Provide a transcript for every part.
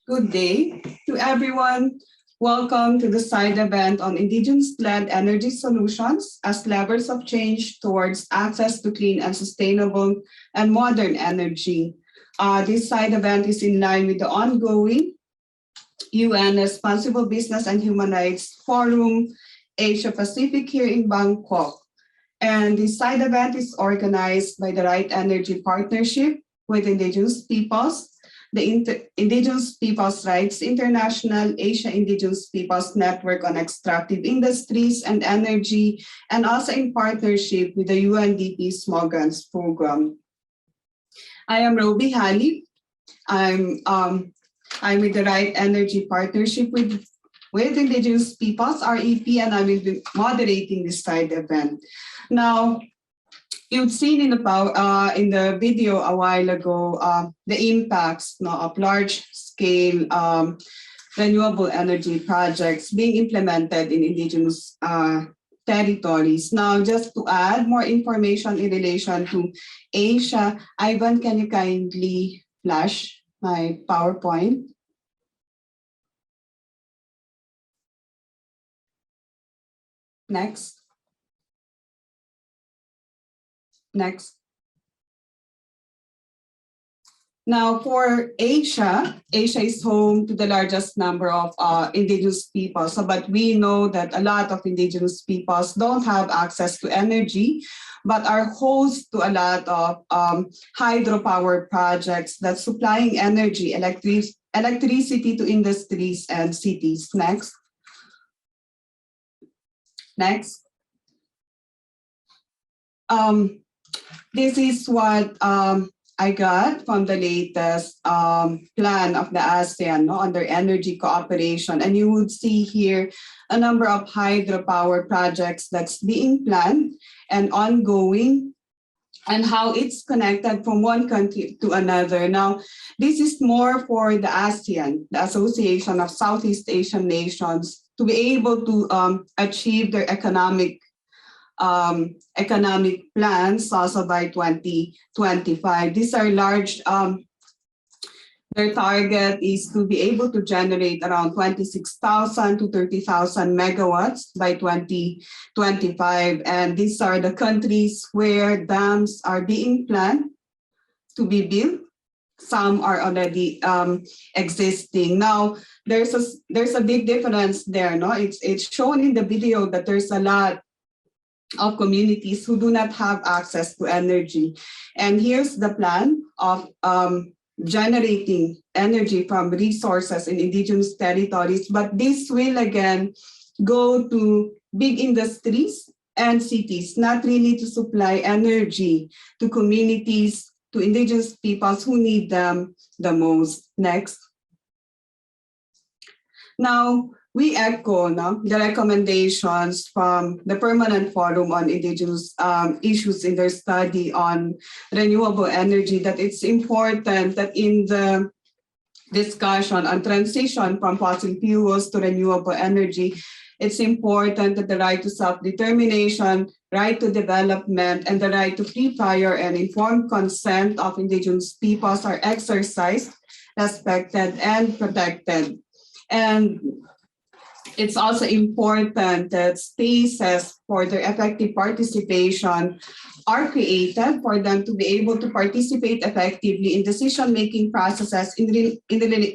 Good day to everyone. Welcome to the side event on Indigenous-led Energy Solutions as levers of change towards access to clean and sustainable and modern energy. This side event is in line with the ongoing UN Responsible Business and Human Rights Forum Asia Pacific here in Bangkok. And this side event is organized by the Right Energy Partnership with Indigenous Peoples, the Indigenous Peoples' Rights International, Asia Indigenous Peoples Network on Extractive Industries and Energy, and also in partnership with the UNDP Small Grants Program. I am Roby Halib. I'm with the Right Energy Partnership with Indigenous Peoples, REP, and I will be moderating this side event. Now, you've seen in the video a while ago the impacts of large-scale renewable energy projects being implemented in indigenous territories. Now, just to add more information in relation to Asia, Ivan, can you kindly flash my PowerPoint? Next. Next. Now for Asia is home to the largest number of indigenous peoples. But we know that a lot of indigenous peoples don't have access to energy, but are host to a lot of hydropower projects that's supplying energy, electricity to industries and cities. Next. Next. This is what I got from the latest plan of the ASEAN under energy cooperation. And you would see here a number of hydropower projects that's being planned and ongoing, and how it's connected from one country to another. Now, this is more for the ASEAN, the Association of Southeast Asian Nations, to be able to achieve their economic plans also by 2025. These are large, their target is to be able to generate around 26,000 to 30,000 megawatts by 2025. And these are the countries where dams are being planned to be built. Some are already existing. Now, there's a big difference there. No, it's shown in the video that there's a lot of communities who do not have access to energy. And here's the plan of generating energy from resources in indigenous territories. But this will again go to big industries and cities, not really to supply energy to communities, to indigenous peoples who need them the most. Next. Now, we echo the recommendations from the Permanent Forum on Indigenous Issues in their study on renewable energy, that it's important that in the discussion on transition from fossil fuels to renewable energy, it's important that the right to self-determination, right to development, and the right to free, prior, and informed consent of indigenous peoples are exercised, respected, and protected. And it's also important that spaces for their effective participation are created for them to be able to participate effectively in decision-making processes in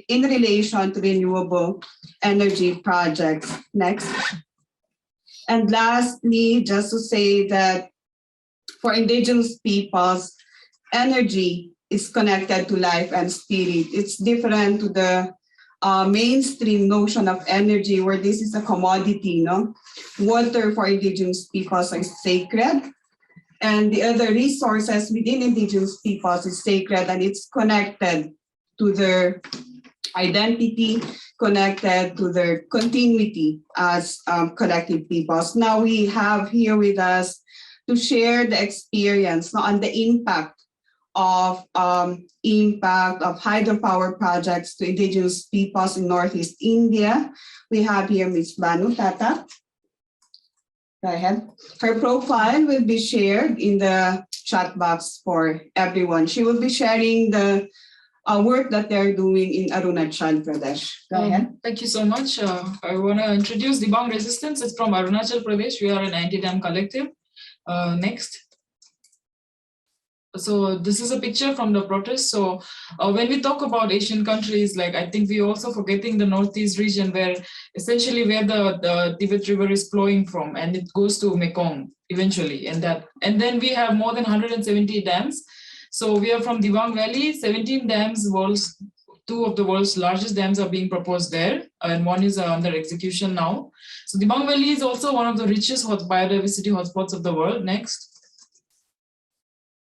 relation to renewable energy projects. Next. And lastly, just to say that for indigenous peoples, energy is connected to life and spirit. It's different to the mainstream notion of energy, where this is a commodity. Water for indigenous peoples is sacred, and the other resources within indigenous peoples is sacred, and it's connected to their identity, connected to their continuity as collective peoples. Now we have here with us to share the experience on the impact of hydropower projects to indigenous peoples in Northeast India. We have here Ms. Banu Tata. Go ahead. Her profile will be shared in the chat box for everyone. She will be sharing the work that they're doing in Arunachal Pradesh. Go ahead. Thank you so much. I want to introduce Dibang Resistance. It's from Arunachal Pradesh. We are an anti-dam collective. Next. So this is a picture from the protest. So when we talk about Asian countries, like I think we also forgetting the Northeast region where essentially where the Tibet River is flowing from, and it goes to Mekong eventually. And then we have more than 170 dams. So we are from Dibang Valley, 17 dams, two of the world's largest dams are being proposed there, and one is under execution now. So Dibang Valley is also one of the richest biodiversity hotspots of the world. Next.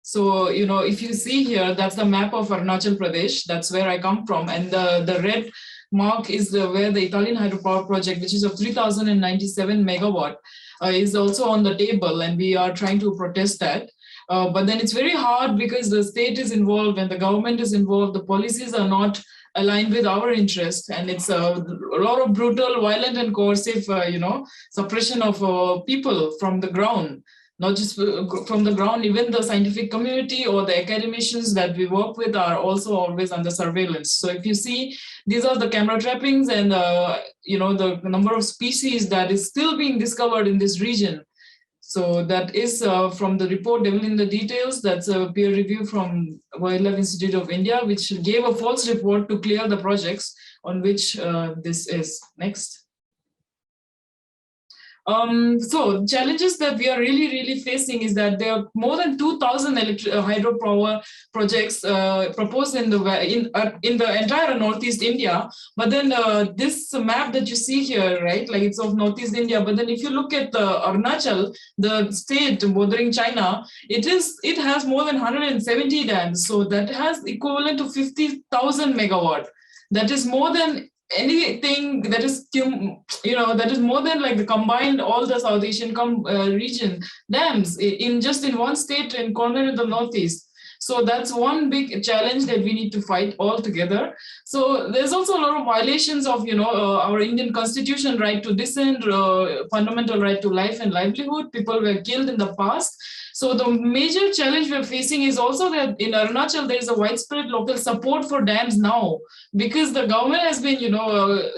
So, you know, if you see here, that's the map of Arunachal Pradesh. That's where I come from. And the red mark is where the Italian hydropower project, which is of 3,097 megawatt, is also on the table. And we are trying to protest that. But then it's very hard because the state is involved and the government is involved. The policies are not aligned with our interest. And it's a lot of brutal, violent and coercive, suppression of people from the ground. Not just from the ground, even the scientific community or the academicians that we work with are also always under surveillance. So if you see, these are the camera trappings and, the number of species that is still being discovered in this region. So that is from the report Devil in the Details. That's a peer review from Wildlife Institute of India, which gave a false report to clear the projects on which this is. Next. So challenges that we are really facing is that there are more than 2,000 hydropower projects proposed in the entire Northeast India. But then this map that you see here, right, like it's of Northeast India. But then if you look at Arunachal, the state bordering China, it has more than 170 dams. So that has equivalent to 50,000 megawatt. That is more than anything that is, that is more than like the combined all the South Asian region dams in one state and corner in the Northeast. So that's one big challenge that we need to fight all together. So there's also a lot of violations of, our Indian constitution, right to dissent, fundamental right to life and livelihood. People were killed in the past. So the major challenge we're facing is also that in Arunachal, there is a widespread local support for dams now, because the government has been,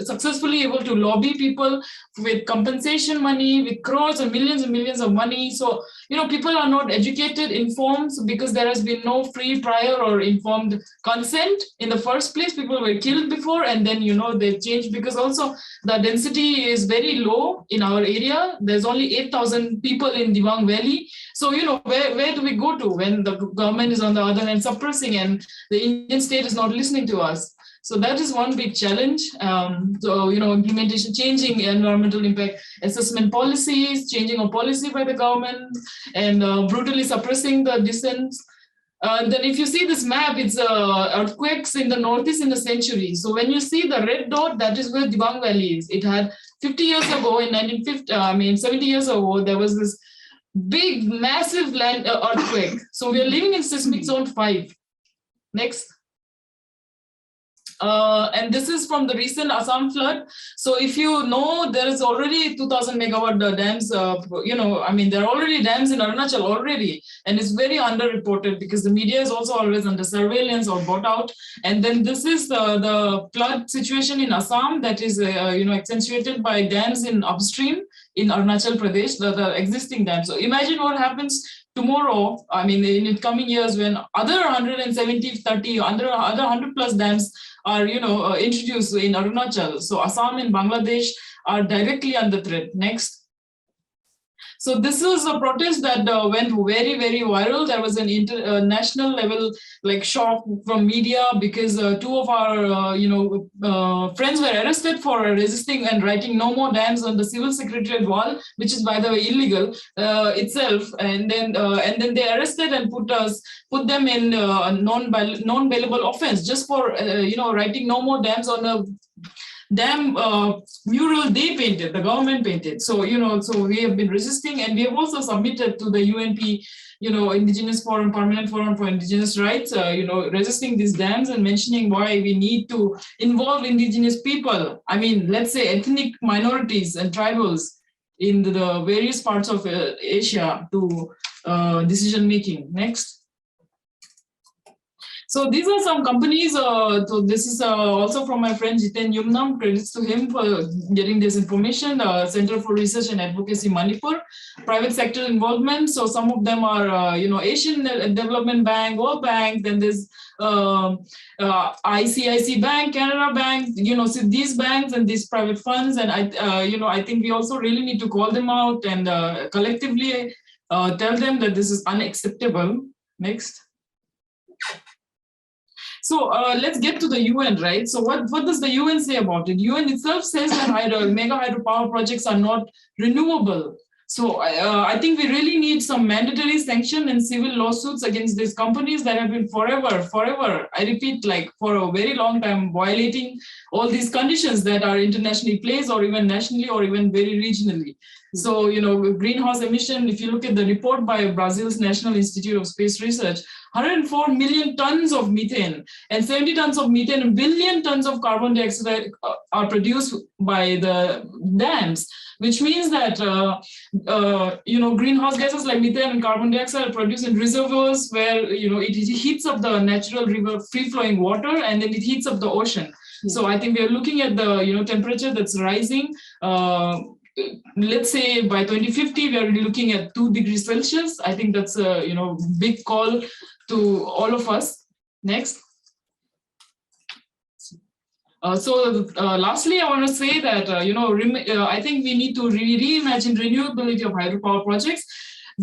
successfully able to lobby people with compensation money, with crores and millions of money. So, people are not educated, informed, because there has been no free, prior or informed consent. In the first place, people were killed before, and then, they've changed because also the density is very low in our area. There's only 8,000 people in Dibang Valley. So, where do we go to when the government is on the other hand suppressing and the Indian state is not listening to us? So that is one big challenge. Implementation, changing environmental impact assessment policies, changing of policy by the government, and brutally suppressing the dissent. Then if you see this map, it's earthquakes in the Northeast in the century. So when you see the red dot, that is where Dibang Valley is. It had 50 years ago, in 70 years ago, there was this big, massive land earthquake. So we are living in seismic zone 5. Next. And this is from the recent Assam flood. So if you know, there is already 2,000 megawatt dams, there are already dams in Arunachal already, and it's very underreported because the media is also always under surveillance or bought out. And then this is the flood situation in Assam that is, accentuated by dams in upstream in Arunachal Pradesh, the existing dams. So imagine what happens tomorrow, in coming years when other 100 plus dams are, introduced in Arunachal. So Assam and Bangladesh are directly under threat. Next. So this was a protest that went very, very viral. There was an international level shock from media because two of our friends were arrested for resisting and writing "No More Dams" on the civil secretariat wall, which is by the way illegal itself. And then they arrested and put them in non-bailable offense just for writing "No More Dams" on a dam mural they painted, the government painted. So, so we have been resisting, and we have also submitted to the UNP, Indigenous Forum, Permanent Forum for Indigenous Rights, resisting these dams and mentioning why we need to involve indigenous people. Let's say ethnic minorities and tribals in the various parts of Asia to decision making. Next. So these are some companies. So this is also from my friend Jiten Yumnam. Credits to him for getting this information. Center for Research and Advocacy Manipur, private sector involvement. So some of them are, Asian Development Bank, World Bank. Then there's ICIC Bank, Canara Bank. So these banks and these private funds. And I think we also really need to call them out and collectively tell them that this is unacceptable. Next. So let's get to the UN, right? So what does the UN say about it? UN itself says that mega hydropower projects are not renewable. So I think we really need some mandatory sanction and civil lawsuits against these companies that have been forever, I repeat, like for a very long time, violating all these conditions that are internationally placed or even nationally or even very regionally. So, greenhouse emission, if you look at the report by Brazil's National Institute of Space Research, 104 million tons of methane and 70 tons of methane and billion tons of carbon dioxide are produced by the dams, which means that, greenhouse gases like methane and carbon dioxide are produced in reservoirs where, it heats up the natural river free-flowing water and then it heats up the ocean. Yeah. So I think we are looking at the, temperature that's rising. Let's say by 2050, we are looking at 2 degrees Celsius. I think that's a, big call to all of us. Next. Lastly, I want to say that, I think we need to reimagine renewability of hydropower projects,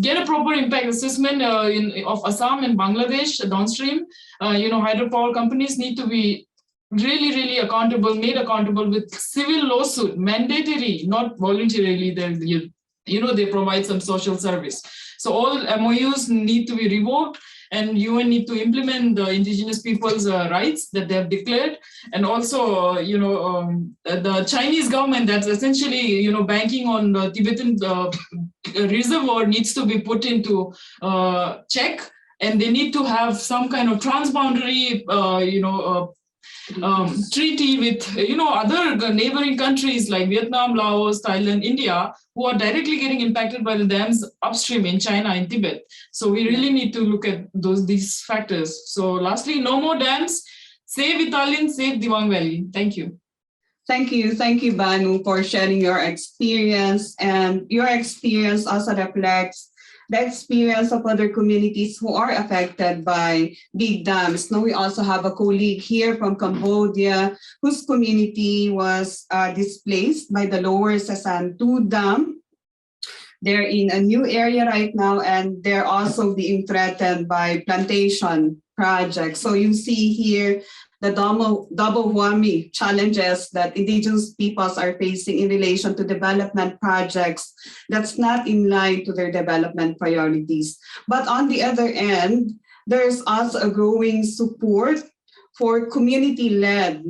get a proper impact assessment of Assam and Bangladesh downstream. Hydropower companies need to be really accountable, made accountable with civil lawsuit, mandatory, not voluntarily. They provide some social service. So all MOUs need to be revoked, and UN need to implement the indigenous people's rights that they have declared. And also, the Chinese government that's essentially, banking on the Tibetan reservoir needs to be put into check, and they need to have some kind of transboundary, treaty with other neighboring countries like Vietnam, Laos, Thailand, India, who are directly getting impacted by the dams upstream in China and Tibet. So we really need to look at these factors. So lastly, no more dams. Save Italien, save Diwang Valley. Thank you. Thank you, Banu, for sharing your experience. And your experience also reflects the experience of other communities who are affected by big dams. Now, we also have a colleague here from Cambodia whose community was displaced by the Lower Sasan 2 Dam. They're in a new area right now, and they're also being threatened by plantation projects. So you see here the double whammy challenges that indigenous peoples are facing in relation to development projects that's not in line to their development priorities. But on the other end, there's also a growing support for community-led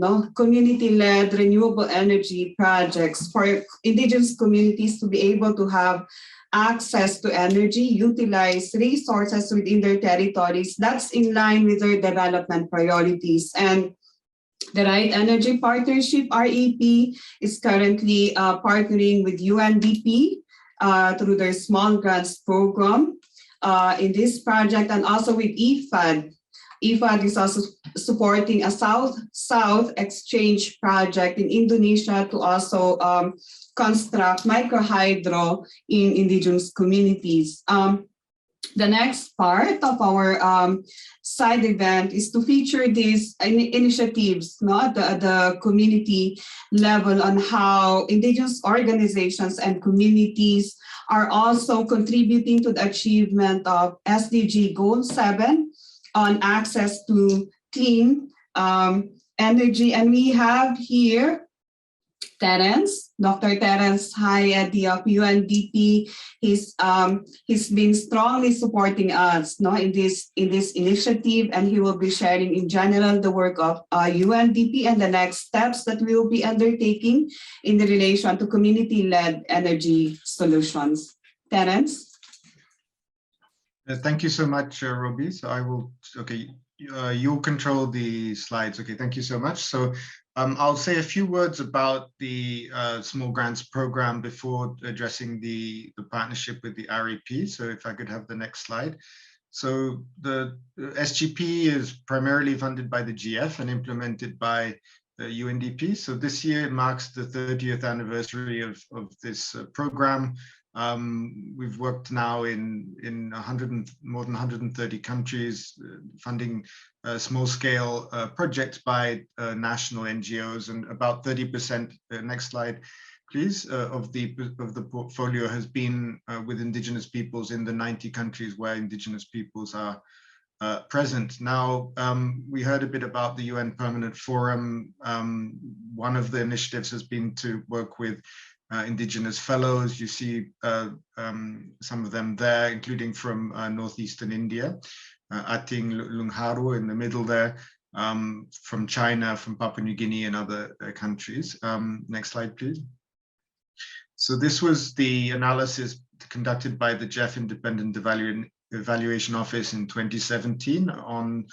renewable energy projects for indigenous communities to be able to have access to energy, utilize resources within their territories that's in line with their development priorities. And the Right Energy Partnership, REP, is currently partnering with UNDP through their small grants program in this project, and also with IFAD. IFAD is also supporting a South-South exchange project in Indonesia to also construct microhydro in indigenous communities. The next part of our side event is to feature these initiatives, at the community level, on how indigenous organizations and communities are also contributing to the achievement of SDG Goal 7 on access to clean energy. And we have here Dr. Terence Hayedi of UNDP. He's been strongly supporting us in this initiative, and he will be sharing in general the work of UNDP and the next steps that we will be undertaking in the relation to community-led energy solutions. Terence? Thank you so much, Roby. So I will, you'll control the slides. Okay, thank you so much. So I'll say a few words about the Small Grants Program before addressing the partnership with the REP. So if I could have the next slide. So the SGP is primarily funded by the GF and implemented by the UNDP. So this year marks the 30th anniversary of this program. We've worked now in more than 130 countries, funding small-scale projects by national NGOs, and about 30%. Next slide, please. Of the portfolio has been with Indigenous peoples in the 90 countries where Indigenous peoples are present. Now, we heard a bit about the UN Permanent Forum. One of the initiatives has been to work with Indigenous fellows. You see some of them there, including from northeastern India, Ating Lungharu in the middle there, from China, from Papua New Guinea and other countries. Next slide, please. So this was the analysis conducted by the GEF Independent Evaluation Office in 2017 on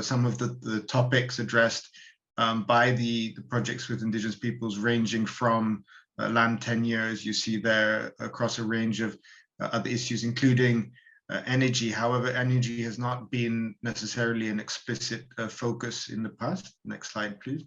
some of the topics addressed by the projects with Indigenous peoples, ranging from land tenure, as you see there, across a range of other issues, including energy. However, energy has not been necessarily an explicit focus in the past. Next slide, please.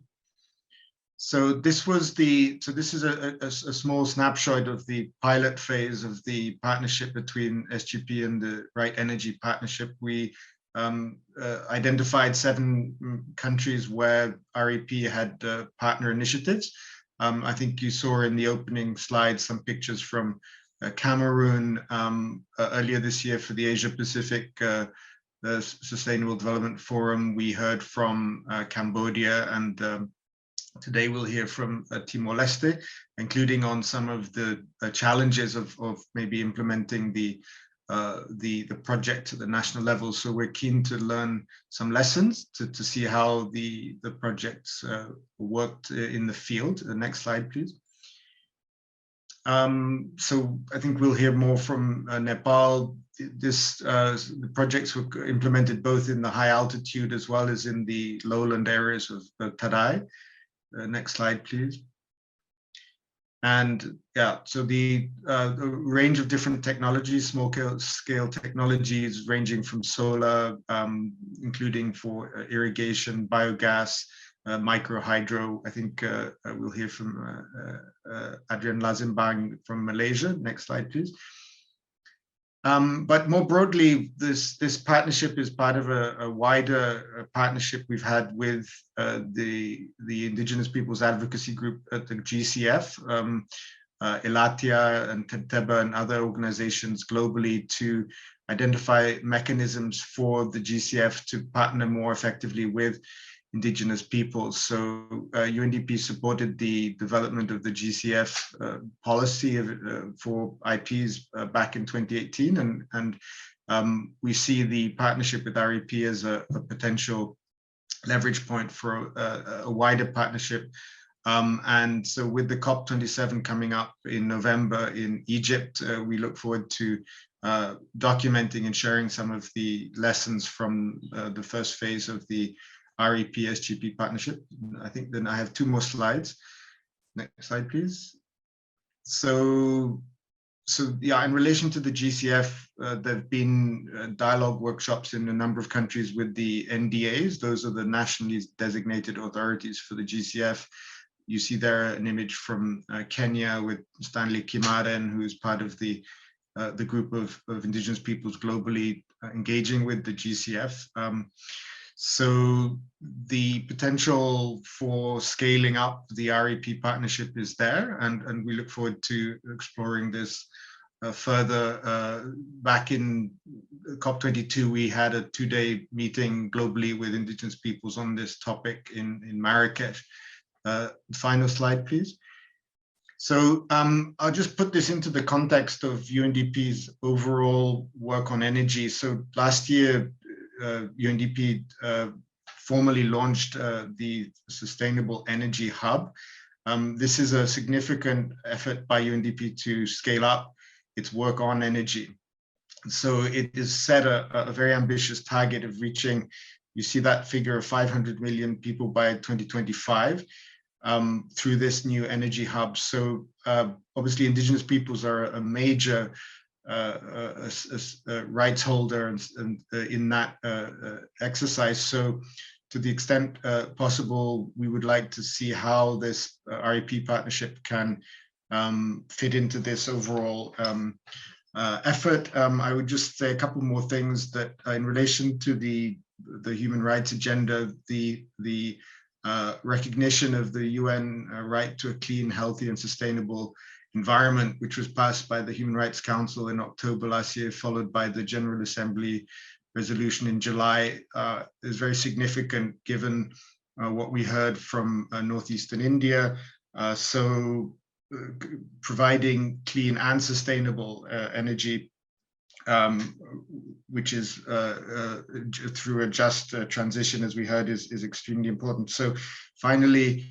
So this is a small snapshot of the pilot phase of the partnership between SGP and the Right Energy Partnership. We identified 7 countries where REP had partner initiatives. I think you saw in the opening slides some pictures from Cameroon earlier this year for the Asia Pacific Sustainable Development Forum. We heard from Cambodia, and today we'll hear from Timor-Leste, including on some of the challenges of maybe implementing the project at the national level. So we're keen to learn some lessons to see how the projects worked in the field. The next slide, please. So I think we'll hear more from Nepal. The projects were implemented both in the high altitude as well as in the lowland areas of Tarai. Next slide, please. And yeah, so the range of different technologies, small scale technologies ranging from solar, including for irrigation, biogas, micro hydro. I think we'll hear from Adrian Lazimbang from Malaysia. Next slide, please. But more broadly, this partnership is part of a wider partnership we've had with the Indigenous Peoples Advocacy Group at the GCF, Elatia and Teba and other organizations globally to identify mechanisms for the GCF to partner more effectively with Indigenous peoples. So UNDP supported the development of the GCF policy for IPs back in 2018, and we see the partnership with REP as a potential leverage point for a wider partnership. And so with the COP27 coming up in November in Egypt, we look forward to documenting and sharing some of the lessons from the first phase of the REP SGP partnership. I think then I have 2 more slides. Next slide, please. So yeah, in relation to the GCF, there have been dialogue workshops in a number of countries with the NDAs. Those are the nationally designated authorities for the GCF. You see there an image from Kenya with Stanley Kimaren, who is part of the group of Indigenous peoples globally engaging with the GCF. So the potential for scaling up the REP partnership is there, and we look forward to exploring this further. Back in COP22, we had a 2-day meeting globally with Indigenous peoples on this topic in Marrakesh. Final slide, please. So I'll just put this into the context of UNDP's overall work on energy. So last year, UNDP formally launched the Sustainable Energy Hub. This is a significant effort by UNDP to scale up its work on energy. So it is set a very ambitious target of reaching, you see that figure of 500 million people by 2025 through this new energy hub. So obviously Indigenous peoples are a major rights holder and in that exercise. So to the extent possible, we would like to see how this REP partnership can fit into this overall effort. I would just say a couple more things that in relation to the human rights agenda, the recognition of the UN right to a clean, healthy and sustainable environment, which was passed by the Human Rights Council in October last year, followed by the General Assembly resolution in July, is very significant given what we heard from northeastern India. So providing clean and sustainable energy, which is through a just transition, as we heard, is extremely important. So finally,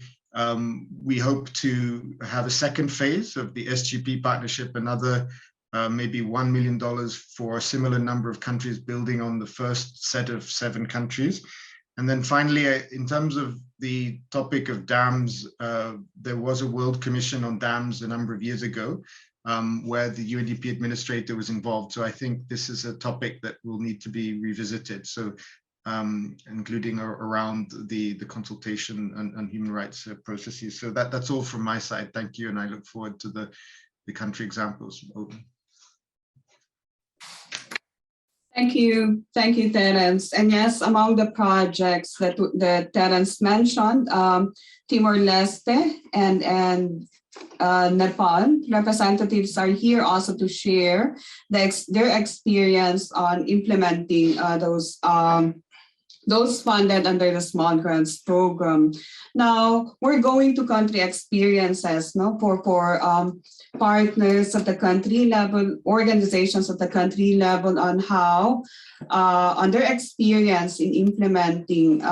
we hope to have a second phase of the SGP partnership, another maybe $1 million for a similar number of countries, building on the first set of 7 countries. And then finally, in terms of the topic of dams, there was a World Commission on Dams a number of years ago, where the UNDP administrator was involved. So I think this is a topic that will need to be revisited. So including around the consultation and human rights processes. So that's all from my side. Thank you. And I look forward to the country examples. Thank you, Terence. And yes, among the projects that Terence mentioned, Timor-Leste and Nepal representatives are here also to share their experience on implementing those funded under the Small Grants Program. Now, we're going to country experiences for partners at the country level, organizations at the country level on how, on their experience in implementing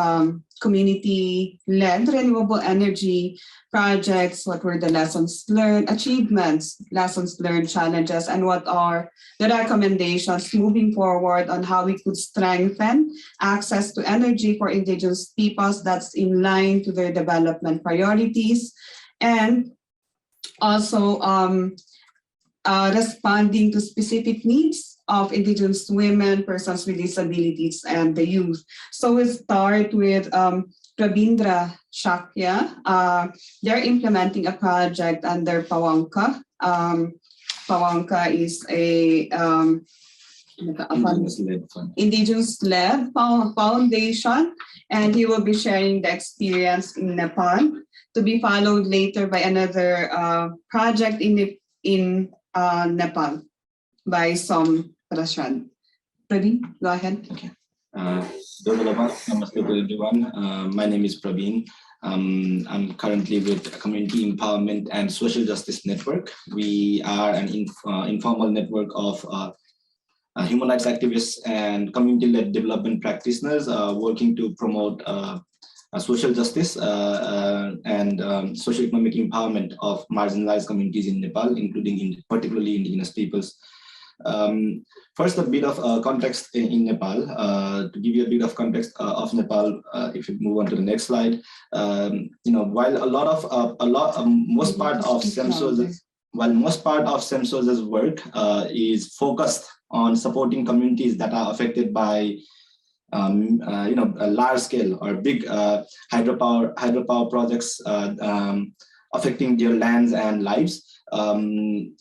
community-led renewable energy projects, what were the lessons learned, achievements, lessons learned, challenges, and what are the recommendations moving forward on how we could strengthen access to energy for Indigenous peoples that's in line to their development priorities, and also responding to specific needs of Indigenous women, persons with disabilities, and the youth. So we'll start with Rabindra Shakya. They're implementing a project under Pawanka. Pawanka is a Indigenous-led foundation, and he will be sharing the experience in Nepal, to be followed later by another project in Nepal by Som Prashad. Praveen, go ahead. Okay. Namaste to everyone. My name is Praveen. I'm currently with Community Empowerment and Social Justice Network. We are an informal network of human rights activists and community-led development practitioners working to promote social justice and socio-economic empowerment of marginalized communities in Nepal, including particularly Indigenous peoples. First, a bit of context in Nepal. To give you a bit of context of Nepal, if you move on to the next slide, while most part of SEMSOS's work is focused on supporting communities that are affected by a large scale or big hydropower projects affecting their lands and lives. We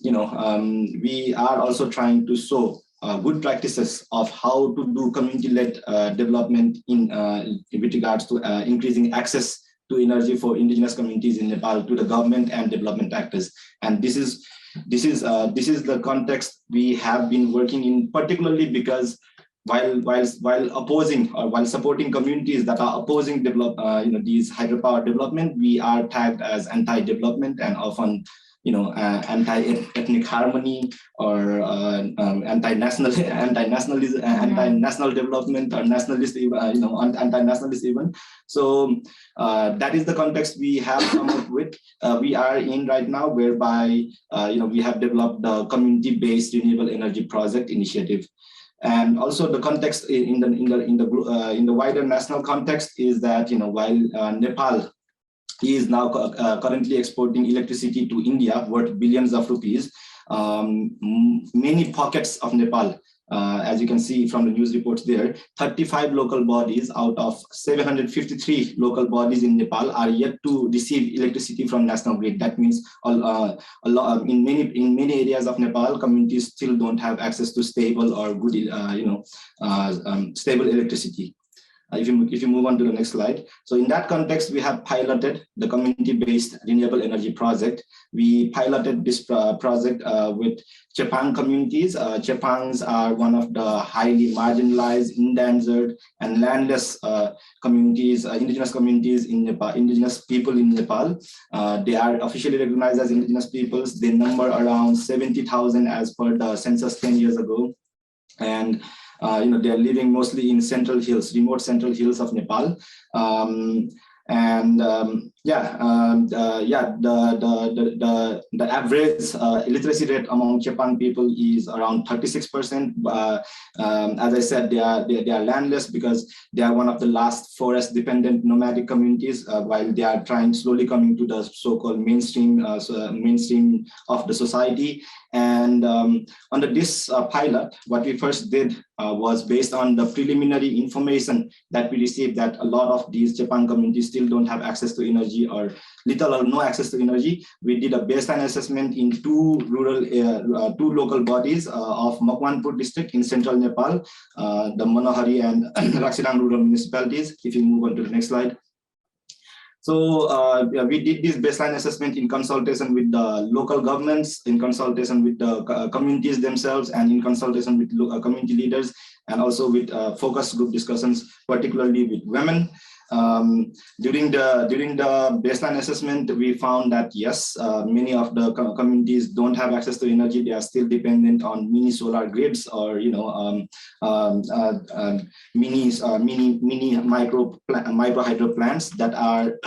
are also trying to show good practices of how to do community-led development with regards to increasing access to energy for Indigenous communities in Nepal to the government and development actors. And this is the context we have been working in, particularly because while opposing or while supporting communities that are opposing these hydropower development, we are tagged as anti-development and often anti-ethnic harmony or anti-national development or nationalist, anti-nationalist even. So that is the context we have come up with. We are in right now, whereby we have developed the community-based renewable energy project initiative. And also the context in the wider national context is that while Nepal is now currently exporting electricity to India worth billions of rupees, many pockets of Nepal. As you can see from the news reports there, 35 local bodies out of 753 local bodies in Nepal are yet to receive electricity from national grid. That means in many areas of Nepal, communities still don't have access to stable or good, stable electricity. If you move on to the next slide. So in that context, we have piloted the community-based renewable energy project. We piloted this project with Chepang communities. Chepangs are one of the highly marginalized, endangered, and landless communities, indigenous communities in Nepal, indigenous people in Nepal. They are officially recognized as indigenous peoples. They number around 70,000 as per the census 10 years ago. And they are living mostly in central hills, remote central hills of Nepal. The average literacy rate among Chepang people is around 36%. As I said, they are landless because they are one of the last forest-dependent nomadic communities, while they are slowly coming to the so-called mainstream of the society. And under this pilot, what we first did was based on the preliminary information that we received that a lot of these Chepang communities still don't have access to energy or little or no access to energy. We did a baseline assessment in two local bodies of Makwanpur district in central Nepal, the Manohari and Raksirang rural municipalities. If you move on to the next slide. So we did this baseline assessment in consultation with the local governments, in consultation with the communities themselves, and in consultation with community leaders, and also with focus group discussions, particularly with women. During the baseline assessment, we found that yes, many of the communities don't have access to energy. They are still dependent on mini solar grids or mini micro hydro plants that are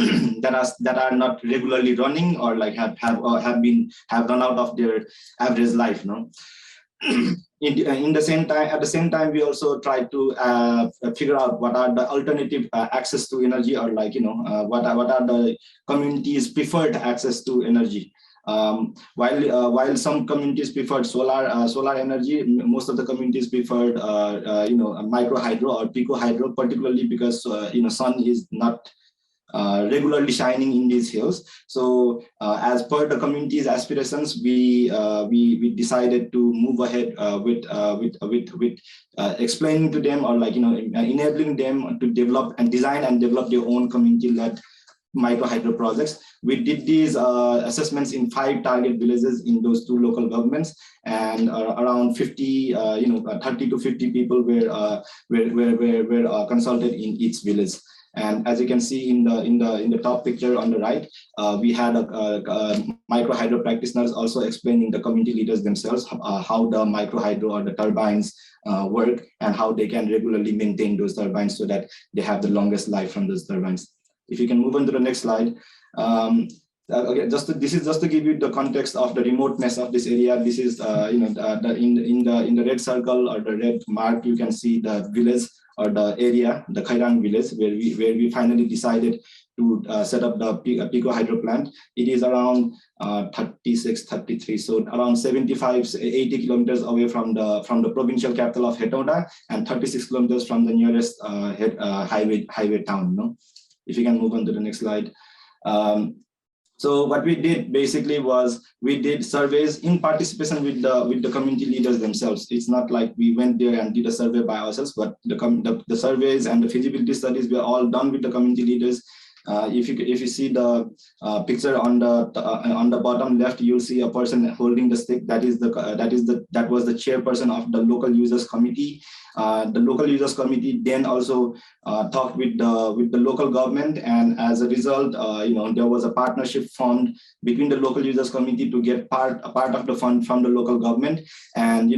that are not regularly running or like have run out of their average life. At the same time, we also try to figure out what are the alternative access to energy, or what are the communities' preferred access to energy. While some communities preferred solar energy, most of the communities preferred micro hydro or pico hydro, particularly because sun is not regularly shining in these hills. So as per the community's aspirations, we decided to move ahead with explaining to them, or enabling them to develop and design and develop their own community-led micro hydro projects. We did these assessments in 5 target villages in those 2 local governments, and around 30 to 50 people were consulted in each village. And as you can see in the top picture on the right, we had micro hydro practitioners also explaining the community leaders themselves how the micro hydro or the turbines work, and how they can regularly maintain those turbines so that they have the longest life from those turbines. If you can move on to the next slide. Okay, this is just to give you the context of the remoteness of this area. This is in the red circle or the red mark, you can see the village or the area, the Khairang village, where we finally decided to set up the pico hydro plant. It is around 33, so around 75-80 kilometers away from the provincial capital of Hetauda, and 36 kilometers from the nearest highway town. If you can move on to the next slide. So what we did basically was we did surveys in participation with the community leaders themselves. It's not like we went there and did a survey by ourselves, but the surveys and the feasibility studies were all done with the community leaders. If you see the picture on the bottom left, you'll see a person holding the stick. That was the chairperson of the local users committee. The local users committee then also talked with the local government, and as a result, there was a partnership formed between the local users committee to get a part of the fund from the local government. And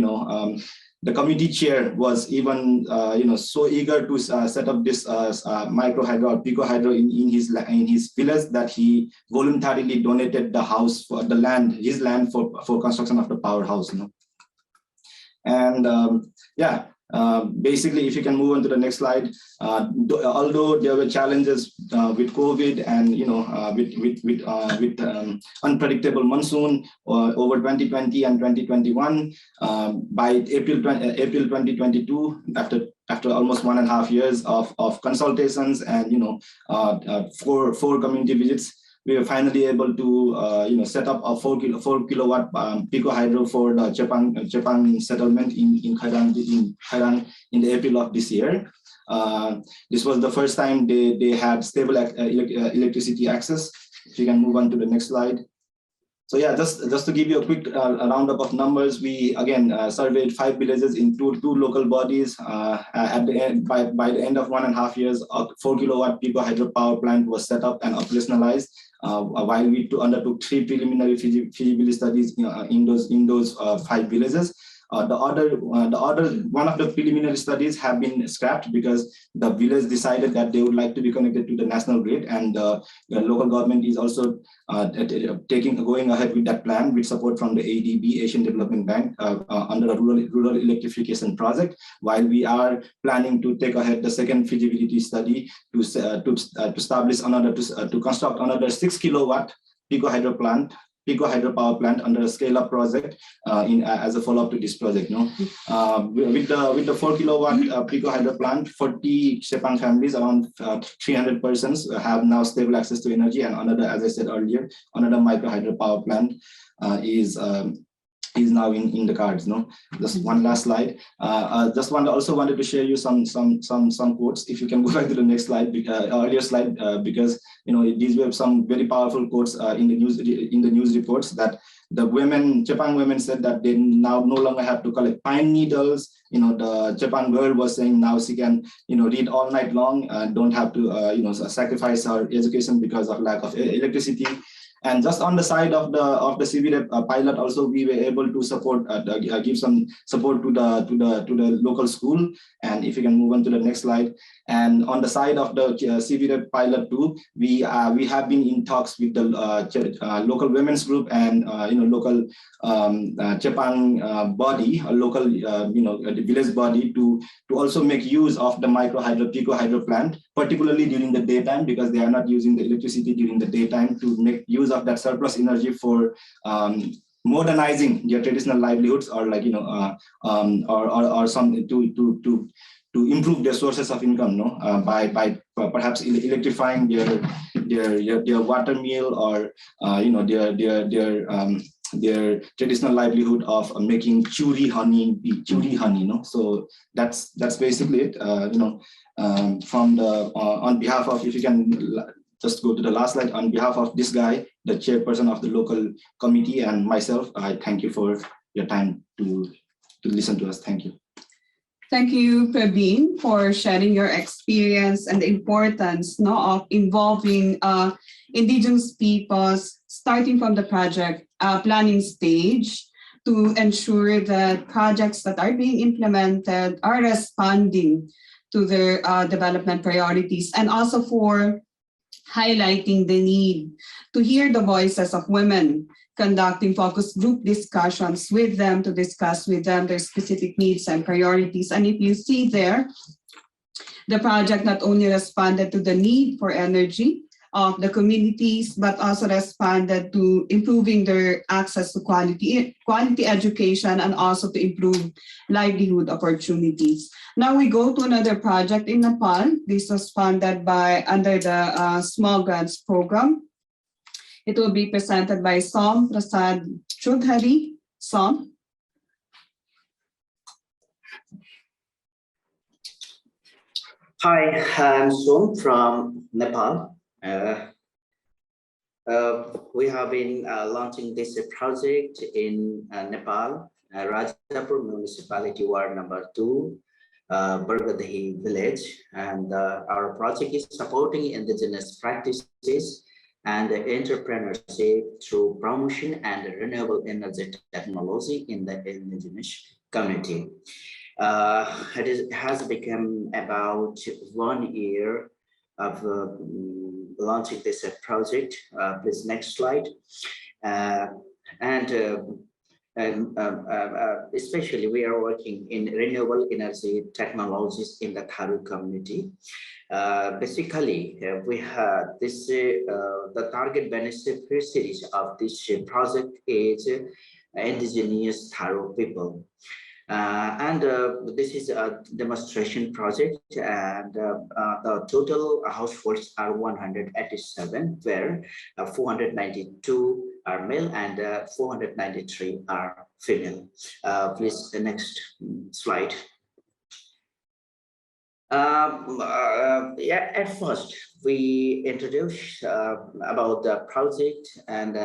the committee chair was even so eager to set up this micro hydro or pico hydro in his village that he voluntarily donated the house for his land for construction of the powerhouse. And Basically, if you can move on to the next slide, although there were challenges with COVID and with unpredictable monsoon over 2020 and 2021, by April 2022, after almost 1.5 years of consultations and four community visits, we were finally able to set up a 4 kilowatt pico hydro for the Japan settlement in Khairan in the April of this year. This was the first time they had stable electricity access. If you can move on to the next slide. So yeah, just to give you a quick roundup of numbers, we again surveyed 5 villages in two local bodies. At the end, by the end of 1.5 years, a 4 kilowatt pico hydro power plant was set up and operationalized. While we undertook 3 preliminary feasibility studies in those 5 villages. The other one of the preliminary studies have been scrapped because the village decided that they would like to be connected to the national grid, and the local government is also going ahead with that plan with support from the ADB, Asian Development Bank, under a rural electrification project. While we are planning to take ahead the second feasibility study to establish to construct another 6 kilowatt pico hydro power plant under a scale-up project as a follow-up to this project. With the 4 kilowatt pico hydro plant, 40 Sepang families, around 300 persons, have now stable access to energy, and another, as I said earlier, another micro hydro power plant is now in the cards. Just one last slide. Also wanted to share you some quotes. If you can go back to the next slide, earlier slide, because these were some very powerful quotes in the news reports, that the Japan women said that they now no longer have to collect pine needles. The Japan girl was saying now she can read all night long and don't have to sacrifice her education because of lack of electricity. And just on the side of the CVREP pilot, also we were able to support, give some support to the local school. And if you can move on to the next slide. And on the side of the CVREP pilot too, we have been in talks with the local women's group and local Japan body, a local the village body, to also make use of the micro hydro pico hydro plant, particularly during the daytime, because they are not using the electricity during the daytime, to make use of that surplus energy for modernizing their traditional livelihoods, or or something to improve their sources of income, by perhaps electrifying their water mill, or their traditional livelihood of making churi honey. So that's basically it. From the on behalf of, if you can just go to the last slide, on behalf of this guy, the chairperson of the local committee, and myself, I thank you for your time to listen to us. Thank you. Thank you, Praveen, for sharing your experience and the importance of involving Indigenous peoples, starting from the project planning stage, to ensure that projects that are being implemented are responding to their development priorities, and also for highlighting the need to hear the voices of women, conducting focus group discussions with them to discuss with them their specific needs and priorities. And if you see there, the project not only responded to the need for energy of the communities, but also responded to improving their access to quality education, and also to improve livelihood opportunities. Now we go to another project in Nepal. This was funded under the Small Grants Program. It will be presented by Som Prasad Choudhary. Som. Hi, I'm Som from Nepal. We have been launching this project in Nepal, Rajapur Municipality, Ward number 2, Bargadhi village. And our project is supporting indigenous practices and entrepreneurship through promotion and renewable energy technology in the indigenous community. It has become about 1 year of launching this project. Please, next slide. And especially we are working in renewable energy technologies in the Tharu community. Basically, we have this, the target beneficiaries of this project is indigenous Tharu people. This is a demonstration project, and the total households are 187, where 492 are male and 493 are female. Please, the next slide. Yeah, at first we introduced about the project and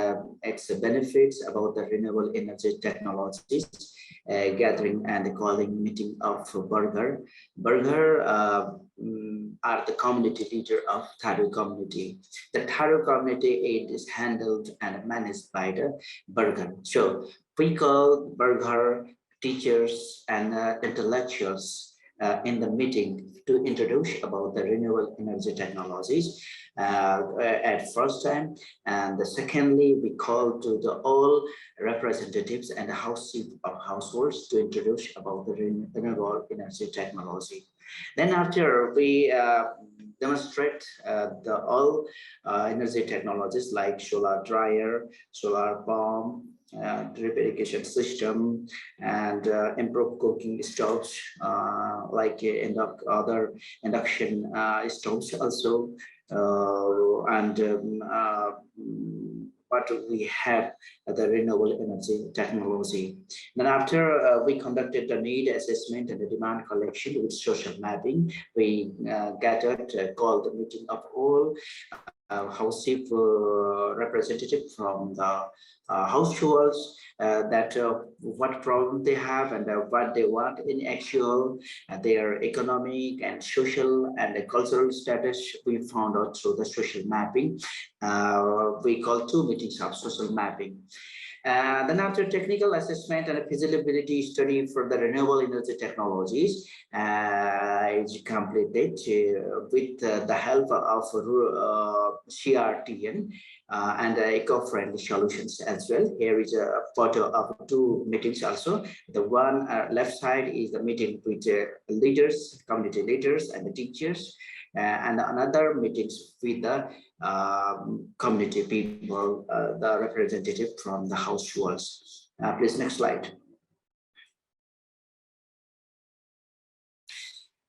its benefits about the renewable energy technologies, gathering and calling meeting of Burger. Burger are the community leader of Tharu community. The Tharu community is handled and managed by the Burger. So we call Burger teachers and intellectuals in the meeting to introduce about the renewable energy technologies at first time, and secondly we call to the all representatives and the house chief of households to introduce about the renewable energy technology. Then after we demonstrate the all energy technologies like solar dryer, solar pump, drip irrigation system, and improved cooking stoves like other induction stoves also, but we have the renewable energy technology. Then after we conducted the need assessment and the demand collection with social mapping, we gathered called the meeting of all house chief representative from the households, that what problem they have and what they want in actual, their economic and social and cultural status. We found out through the social mapping. We call 2 meetings of social mapping. Then after technical assessment and a feasibility study for the renewable energy technologies is completed with the help of CRTN and eco-friendly solutions as well. Here is a photo of 2 meetings also. The one left side is the meeting with leaders, community leaders and the teachers, and another meetings with the community people, the representative from the households. Please, next slide.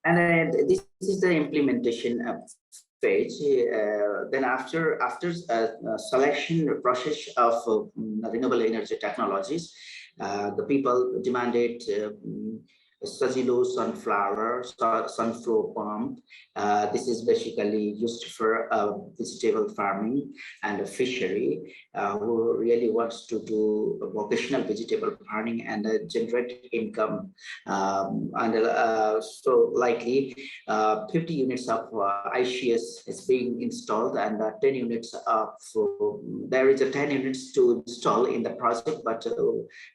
And this is the implementation phase. Then after selection process of renewable energy technologies, the people demanded Sazilo sunflower pump. This is basically used for vegetable farming and a fishery, who really wants to do vocational vegetable farming and generate income. So likely 50 units of ICS is being installed, and 10 units of there is a 10 units to install in the project, but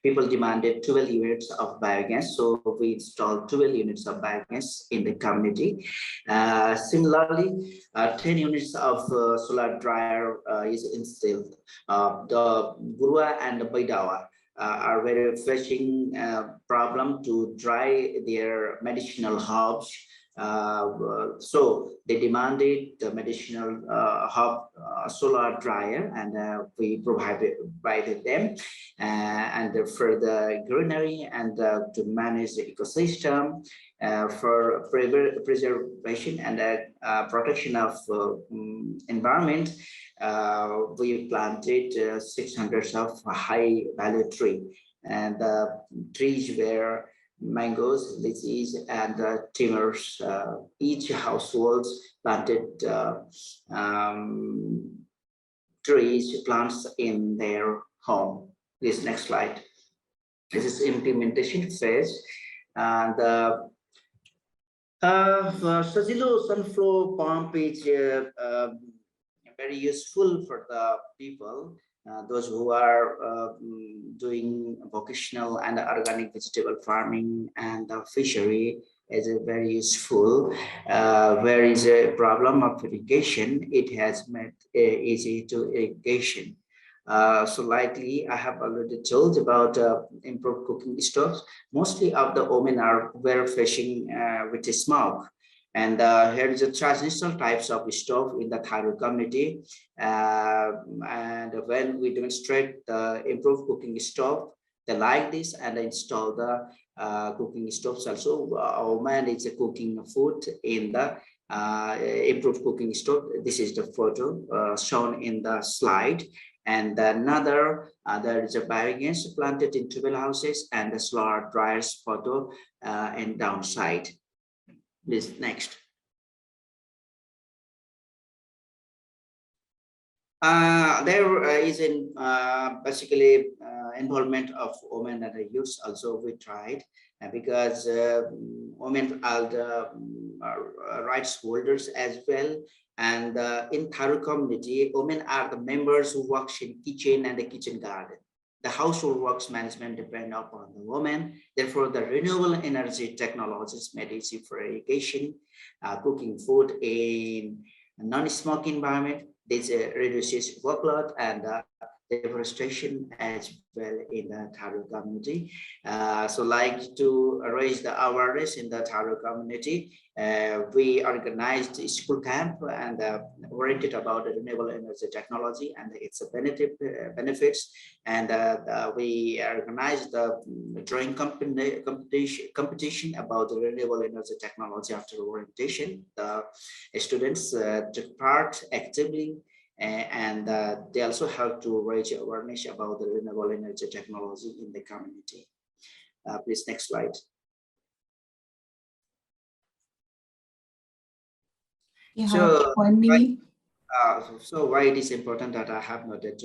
people demanded 12 units of biogas, so we installed 12 units of biogas in the community. Similarly, 10 units of solar dryer is installed. The Gurua and the Baidawa are very facing problem to dry their medicinal herbs. So they demanded the medicinal herb solar dryer, and we provided them, and for the greenery and to manage the ecosystem, for preservation and protection of environment. We planted 600 of high value tree, and trees were mangoes, lychees, and timers. Each household planted trees, plants in their home. This next slide. This is implementation phase, and Sazilo sunflower pump is very useful for the people, those who are doing vocational and organic vegetable farming and fishery is very useful. Where is a problem of irrigation, it has made easy to irrigation. So likely I have already told about improved cooking stoves. Mostly of the women were facing with the smoke. And here is a traditional types of stove in the Thai community. And when we demonstrate the improved cooking stove, they like this and install the cooking stoves also. Our man is cooking food in the improved cooking stove. This is the photo shown in the slide. And another, there is a biogas planted in 12 houses and the solar dryers photo and downside. Please, next. There is basically involvement of women and the youth also we tried because women are the rights holders as well. And in Tharu community, women are the members who work in kitchen and the kitchen garden. The household works management depend upon the woman. Therefore, the renewable energy technologies made easy for irrigation, cooking food in a non-smoke environment. This reduces workload and deforestation as well in the Tharu community. So like to raise the awareness in the Tharu community, we organized a school camp and oriented about the renewable energy technology and its benefits. And we organized the drawing competition about the renewable energy technology after orientation. The students took part actively. And they also help to raise awareness about the renewable energy technology in the community. Please, next slide. You So, have 1 minute. So why it is important that I have noted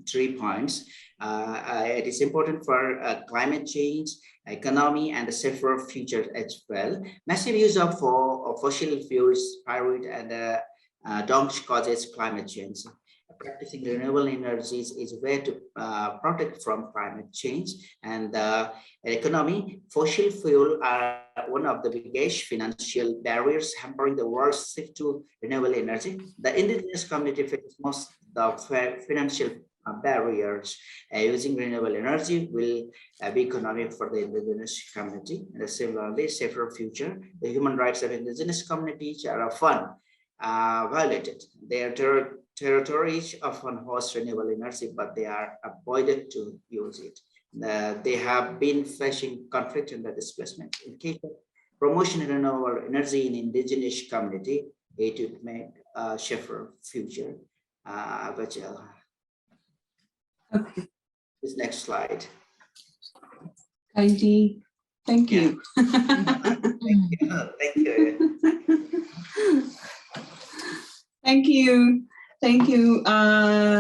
3 points. It is important for climate change, economy, and a safer future as well. Massive use of fossil fuels, pyrite, and don't causes climate change. Practicing renewable energies is a way to protect from climate change. And economy, fossil fuel are one of the biggest financial barriers hampering the world's shift to renewable energy. The indigenous community faces most of the financial barriers. Using renewable energy will be economic for the indigenous community. And similarly, safer future. The human rights of indigenous communities are often violated. Their territories often host renewable energy, but they are avoided to use it. They have been facing conflict and displacement. In case of promotion of renewable energy in indigenous community, it would make a safer future. Okay. This next slide. Kaiji, thank you. Thank you. Thank you. Thank you. Thank you,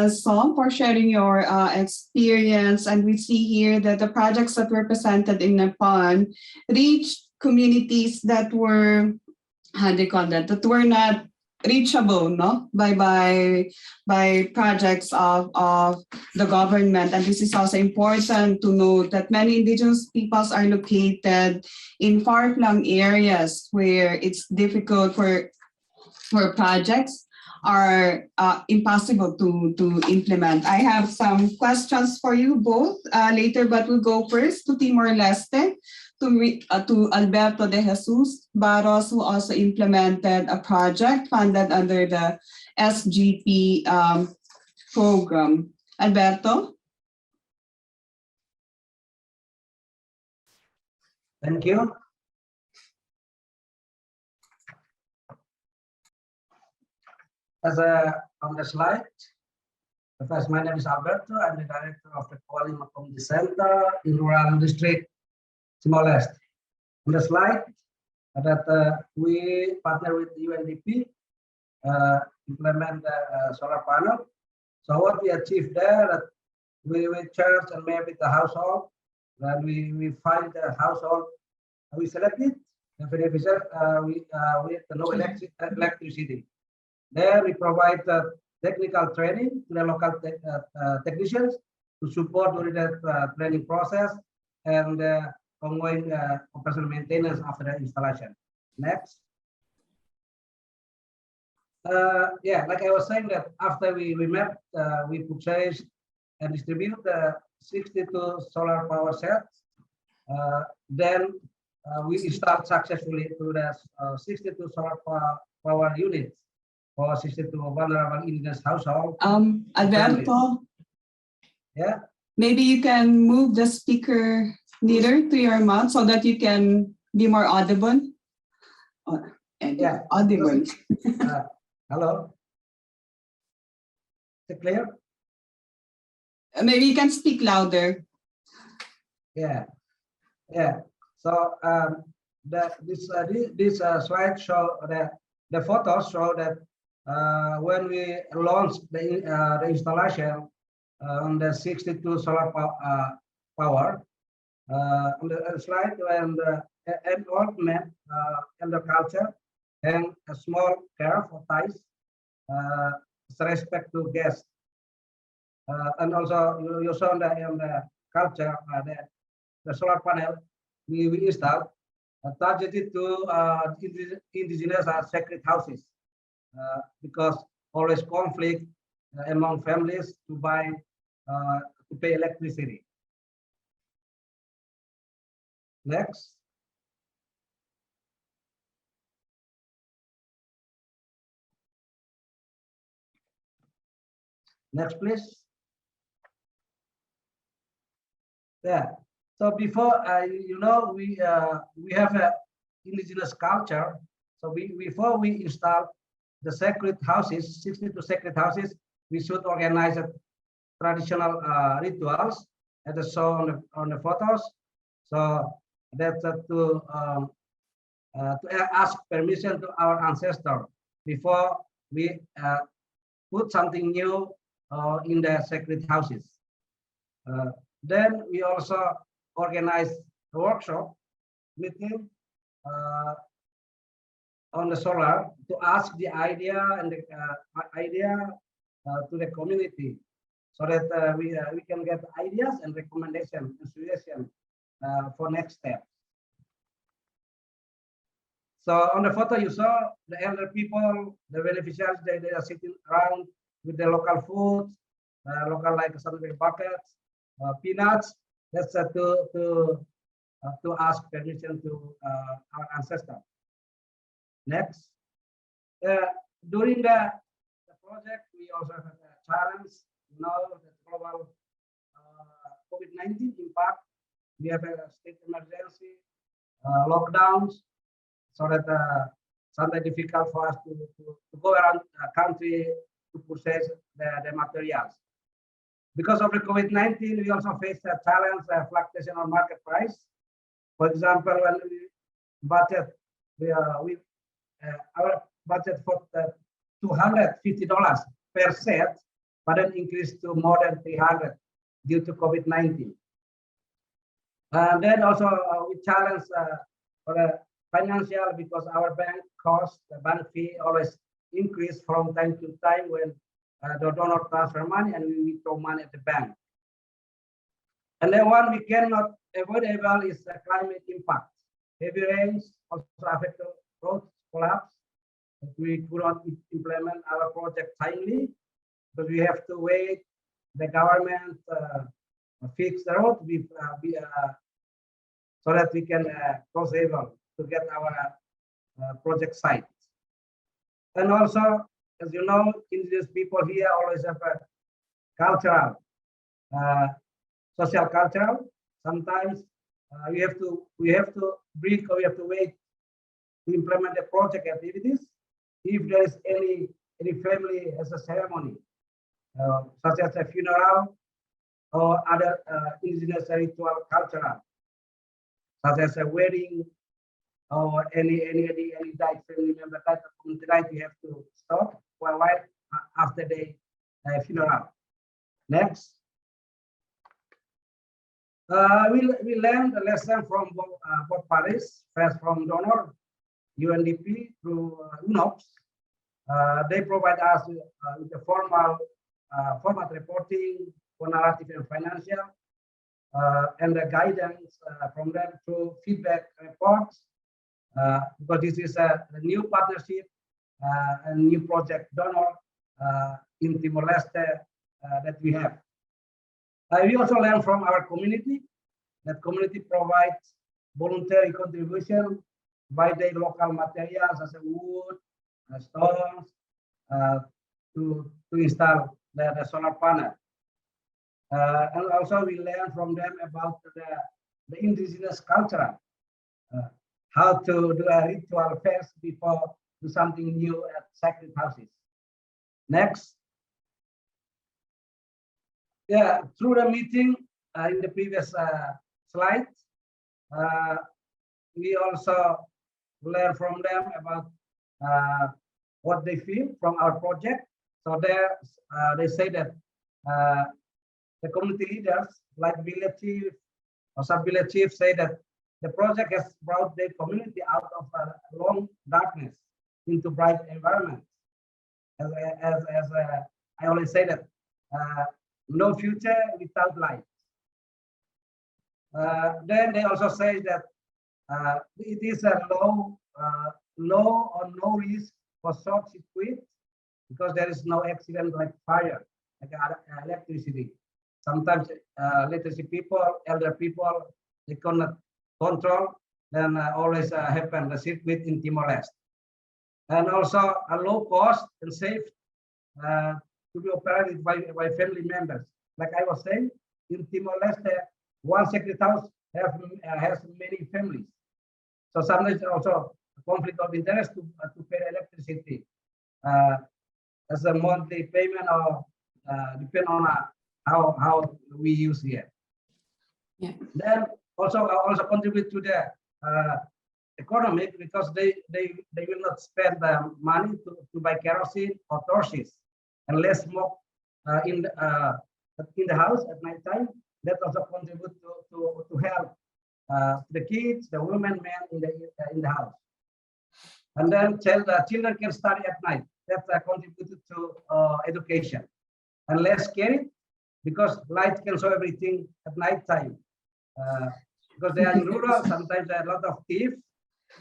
Som, for sharing your experience. And we see here that the projects that were presented in Nepal reached communities that were, how do you call that, that were not reachable, no, by projects of the government. And this is also important to note that many indigenous peoples are located in far-flung areas where it's difficult for projects are impossible to implement. I have some questions for you both later, but we'll go first to Timor-Leste, to Alberto de Jesus Barros, who also implemented a project funded under the SGP program. Alberto? Thank you. As on the slide, first, my name is Alberto. I'm the director of the Kuala Community Center in Rural District, Timor-Leste. On the slide, that we partner with UNDP, implement the solar panel. So what we achieved there, that we charge and map with the household. Then we find the household, we select it, the beneficiary with no electricity. There we provide technical training to the local technicians to support during the training process and ongoing operational maintenance after the installation. Next. Yeah, like I was saying that after we met, we purchased and distribute the 62 solar power sets. Then we installed successfully to the 62 solar power units for 62 vulnerable indigenous households. Alberto, Yeah. maybe you can move the speaker nearer to your mouth so that you can be more audible. Yeah. Audible. Hello. Is it clear? Maybe you can speak louder. Yeah. Yeah. So this slide show that the photos show that when we launched the installation on the 62 solar power, on the slide when the environment and the culture and a small care for ties with respect to guests. And also you saw in the culture the solar panel we installed targeted to indigenous sacred houses because always conflict among families to buy to pay electricity. Next. Next, please. Yeah. So before we have a indigenous culture. So before we install the sacred houses, 62 sacred houses, we should organize a traditional rituals as shown on the photos. So that's to ask permission to our ancestors before we put something new in the sacred houses. Then we also organize a workshop meeting on the solar to ask the idea and the to the community, so that we can get ideas and recommendations and suggestions for next steps. So on the photo you saw the elder people, the beneficiaries, they are sitting around with the local food, local like something buckets, peanuts. That's to ask permission to our ancestors. Next, during the project, we also have a challenge. You know, the global COVID-19 impact. We have a state emergency, lockdowns, so that sometimes difficult for us to go around the country to purchase the materials. Because of the COVID-19, we also face a challenge, fluctuation on market price. For example, when we budget, our budget for $250 per set, but then increased to more than 300 due to COVID-19. And then also we challenge for the financial, because our bank cost, the bank fee always increase from time to time when the donor transfer money and we withdraw money at the bank. And then one we cannot avoid is the climate impact. Heavy rains also affect the road collapse. We could not implement our project timely, but we have to wait the government fix the road so that we can proceed to get our project site. And also, as you know, indigenous people here always have a cultural, social cultural. Sometimes we have to wait to implement the project activities. If there is any family has a ceremony, such as a funeral or other indigenous ritual cultural, such as a wedding or any died family member type of community life, we have to stop for a while after the funeral. Next. We learned the lesson from both parties, first from donor, UNDP through UNOPS. They provide us with the format reporting for narrative and financial, and the guidance from them through feedback reports, because this is a new partnership and new project donor in Timor-Leste that we have. We also learn from our community that community provides voluntary contribution by their local materials as wood, stones, to install the solar panel. And also we learn from them about the indigenous culture, how to do a ritual first before do something new at sacred houses. Next. Yeah, through the meeting in the previous slide, we also learn from them about what they feel from our project. So there, they say that the community leaders, like village chief or sub-village chief, say that the project has brought their community out of a long darkness into bright environment. As I always say that no future without light. Then they also say that it is a low or no risk for short circuit because there is no accident like fire, like electricity. Sometimes electricity people, elder people, they cannot control, then always happen the circuit in Timor-Leste. And also a low cost and safe to be operated by family members. Like I was saying, in Timor-Leste, one sacred house has many families. So sometimes also a conflict of interest to pay electricity as a monthly payment or depend on how we use here. Yeah. Then also contribute to the economic because they will not spend money to buy kerosene or torches and less smoke in the house at night time. That also contribute to help the kids, the women, men in the house. And then children can study at night. That contributed to education. And less scary because light can show everything at night time. Because they are in rural, sometimes there are a lot of thieves.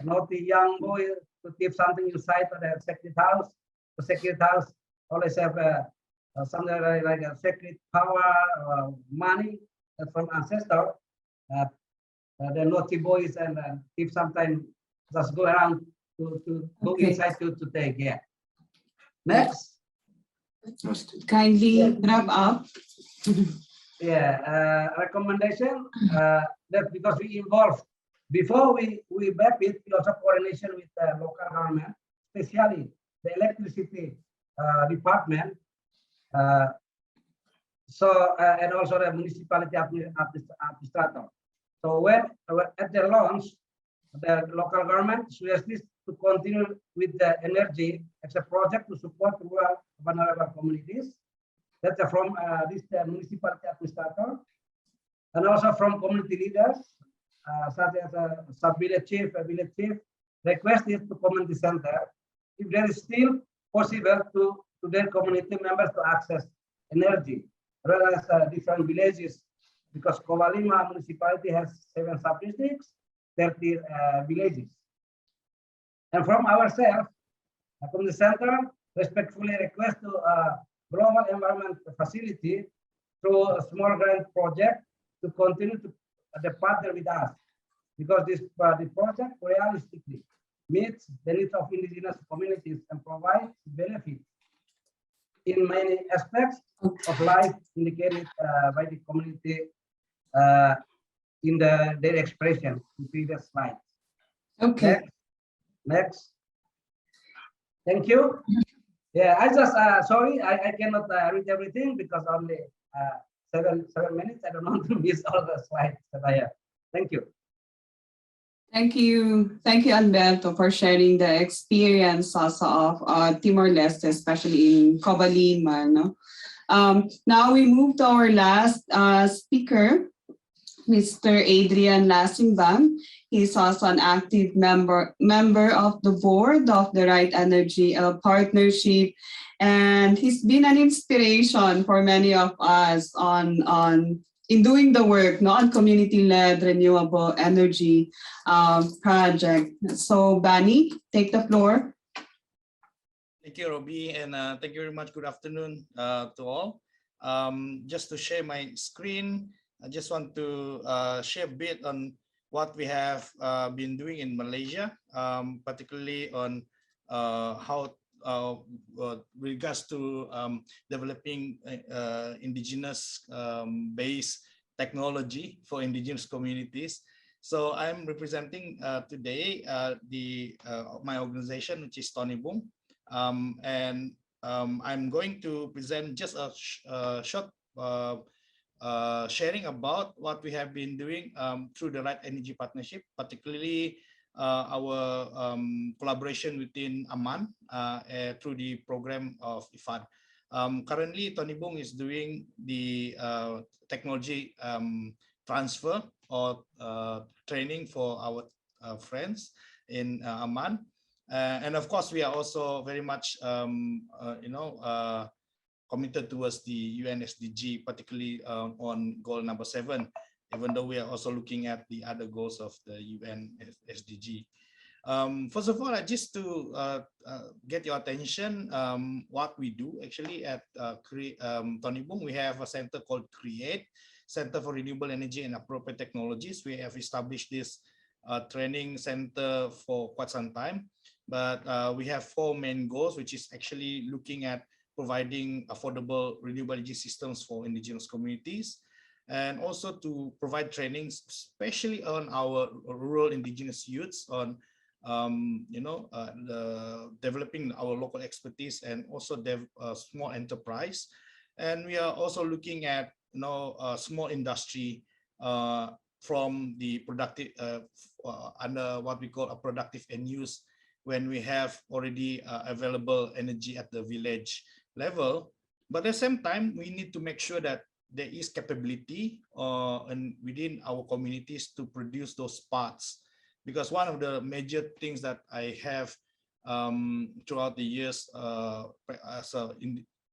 Not the young boy to thief something inside of the sacred house. The sacred house always have something like a sacred power, money from ancestor. The naughty boys and thieves sometimes just go around to go inside to take. Yeah. Next. Kindly wrap up. Yeah, recommendation that because we involve before we map it, we also coordination with the local government, especially the electricity department. And also the municipality administrator. So when at the launch, the local government suggests to continue with the energy as a project to support rural vulnerable communities. That's from this municipality administrator, and also from community leaders, such as a sub-village chief, a village chief, requested to community center if there is still possible to their community members to access energy, as well as different villages, because Kovalima municipality has 7 sub-districts, 30 villages. And from ourselves, community center respectfully request to Global Environment Facility through a small grant project to continue to partner with us, because this the project realistically meets the needs of indigenous communities and provides benefit in many aspects of life indicated by the community in their expression in previous slides. Okay. Next. Thank you. Yeah, I just sorry, I cannot read everything because only 7 minutes. I don't want to miss all the slides that I have. Thank you. Thank you, Alberto, for sharing the experience also of Timor-Leste, especially in Cobalima. No? Now we move to our last speaker, Mr. Adrian Lasimbang. He's also an active member of the board of the Right Energy Partnership, and he's been an inspiration for many of us in doing the work, on community-led renewable energy project. So, Bani, take the floor. Thank you, Robbie, and thank you very much. Good afternoon to all. Just to share my screen, I just want to share a bit on what we have been doing in Malaysia, particularly on how regards to developing indigenous based technology for indigenous communities. So I'm representing today my organization, which is Tony Boom, and I'm going to present just a short sharing about what we have been doing through the Right Energy Partnership, particularly our collaboration within Aman through the program of IFAD. Currently, Tony Boom is doing the technology transfer or training for our friends in Aman. And of course, we are also very much, committed towards the UN SDG, particularly on goal number 7, even though we are also looking at the other goals of the UN SDG. First of all, just to get your attention, what we do actually at Tony Boom, we have a center called CREATE, Center for Renewable Energy and Appropriate Technologies. We have established this training center for quite some time, but we have 4 main goals, which is actually looking at providing affordable renewable energy systems for indigenous communities, and also to provide trainings, especially on our rural indigenous youths on developing our local expertise and also small enterprise. And we are also looking at small industry from the productive under what we call a productive end use, when we have already available energy at the village level. But at the same time, we need to make sure that there is capability and within our communities to produce those parts. Because one of the major things that I have throughout the years as a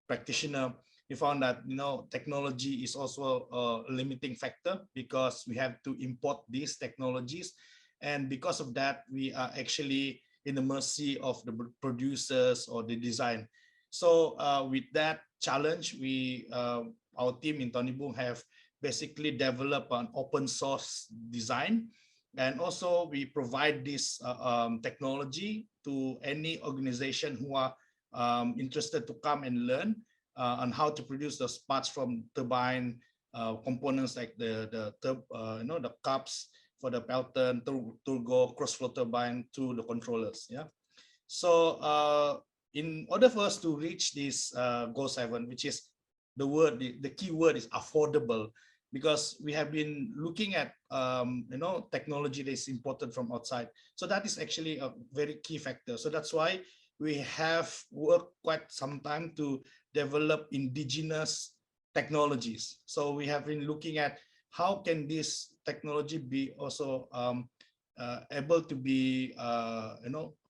practitioner, we found that technology is also a limiting factor, because we have to import these technologies, and because of that, we are actually in the mercy of the producers or the design. So with that challenge, our team in Tony Boom have basically developed an open source design, and also we provide this technology to any organization who are interested to come and learn on how to produce those parts from turbine components, like the cups for the Pelton, turbo, cross-flow turbine, to the controllers. Yeah. So in order for us to reach this goal 7, which is the key word is affordable, because we have been looking at technology that is imported from outside. So that is actually a very key factor. So that's why we have worked quite some time to develop indigenous technologies. So we have been looking at how can this technology be also able to be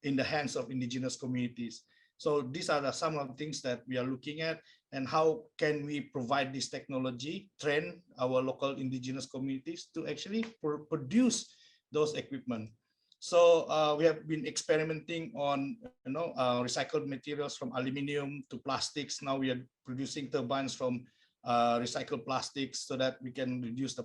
in the hands of indigenous communities. So these are some of the things that we are looking at, and how can we provide this technology, train our local indigenous communities to actually produce those equipment. So we have been experimenting on recycled materials from aluminium to plastics. Now we are producing turbines from recycled plastics, so that we can reduce the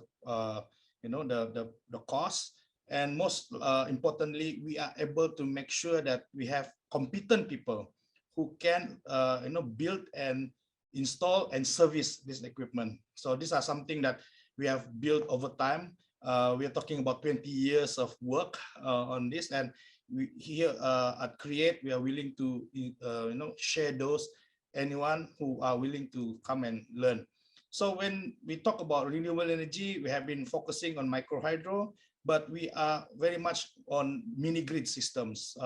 cost. And most importantly, we are able to make sure that we have competent people who can build and install and service this equipment. So these are something that we have built over time. We are talking about 20 years of work on this, and we here at CREATE, we are willing to share those anyone who are willing to come and learn. So when we talk about renewable energy, we have been focusing on micro hydro, but we are very much on mini grid systems.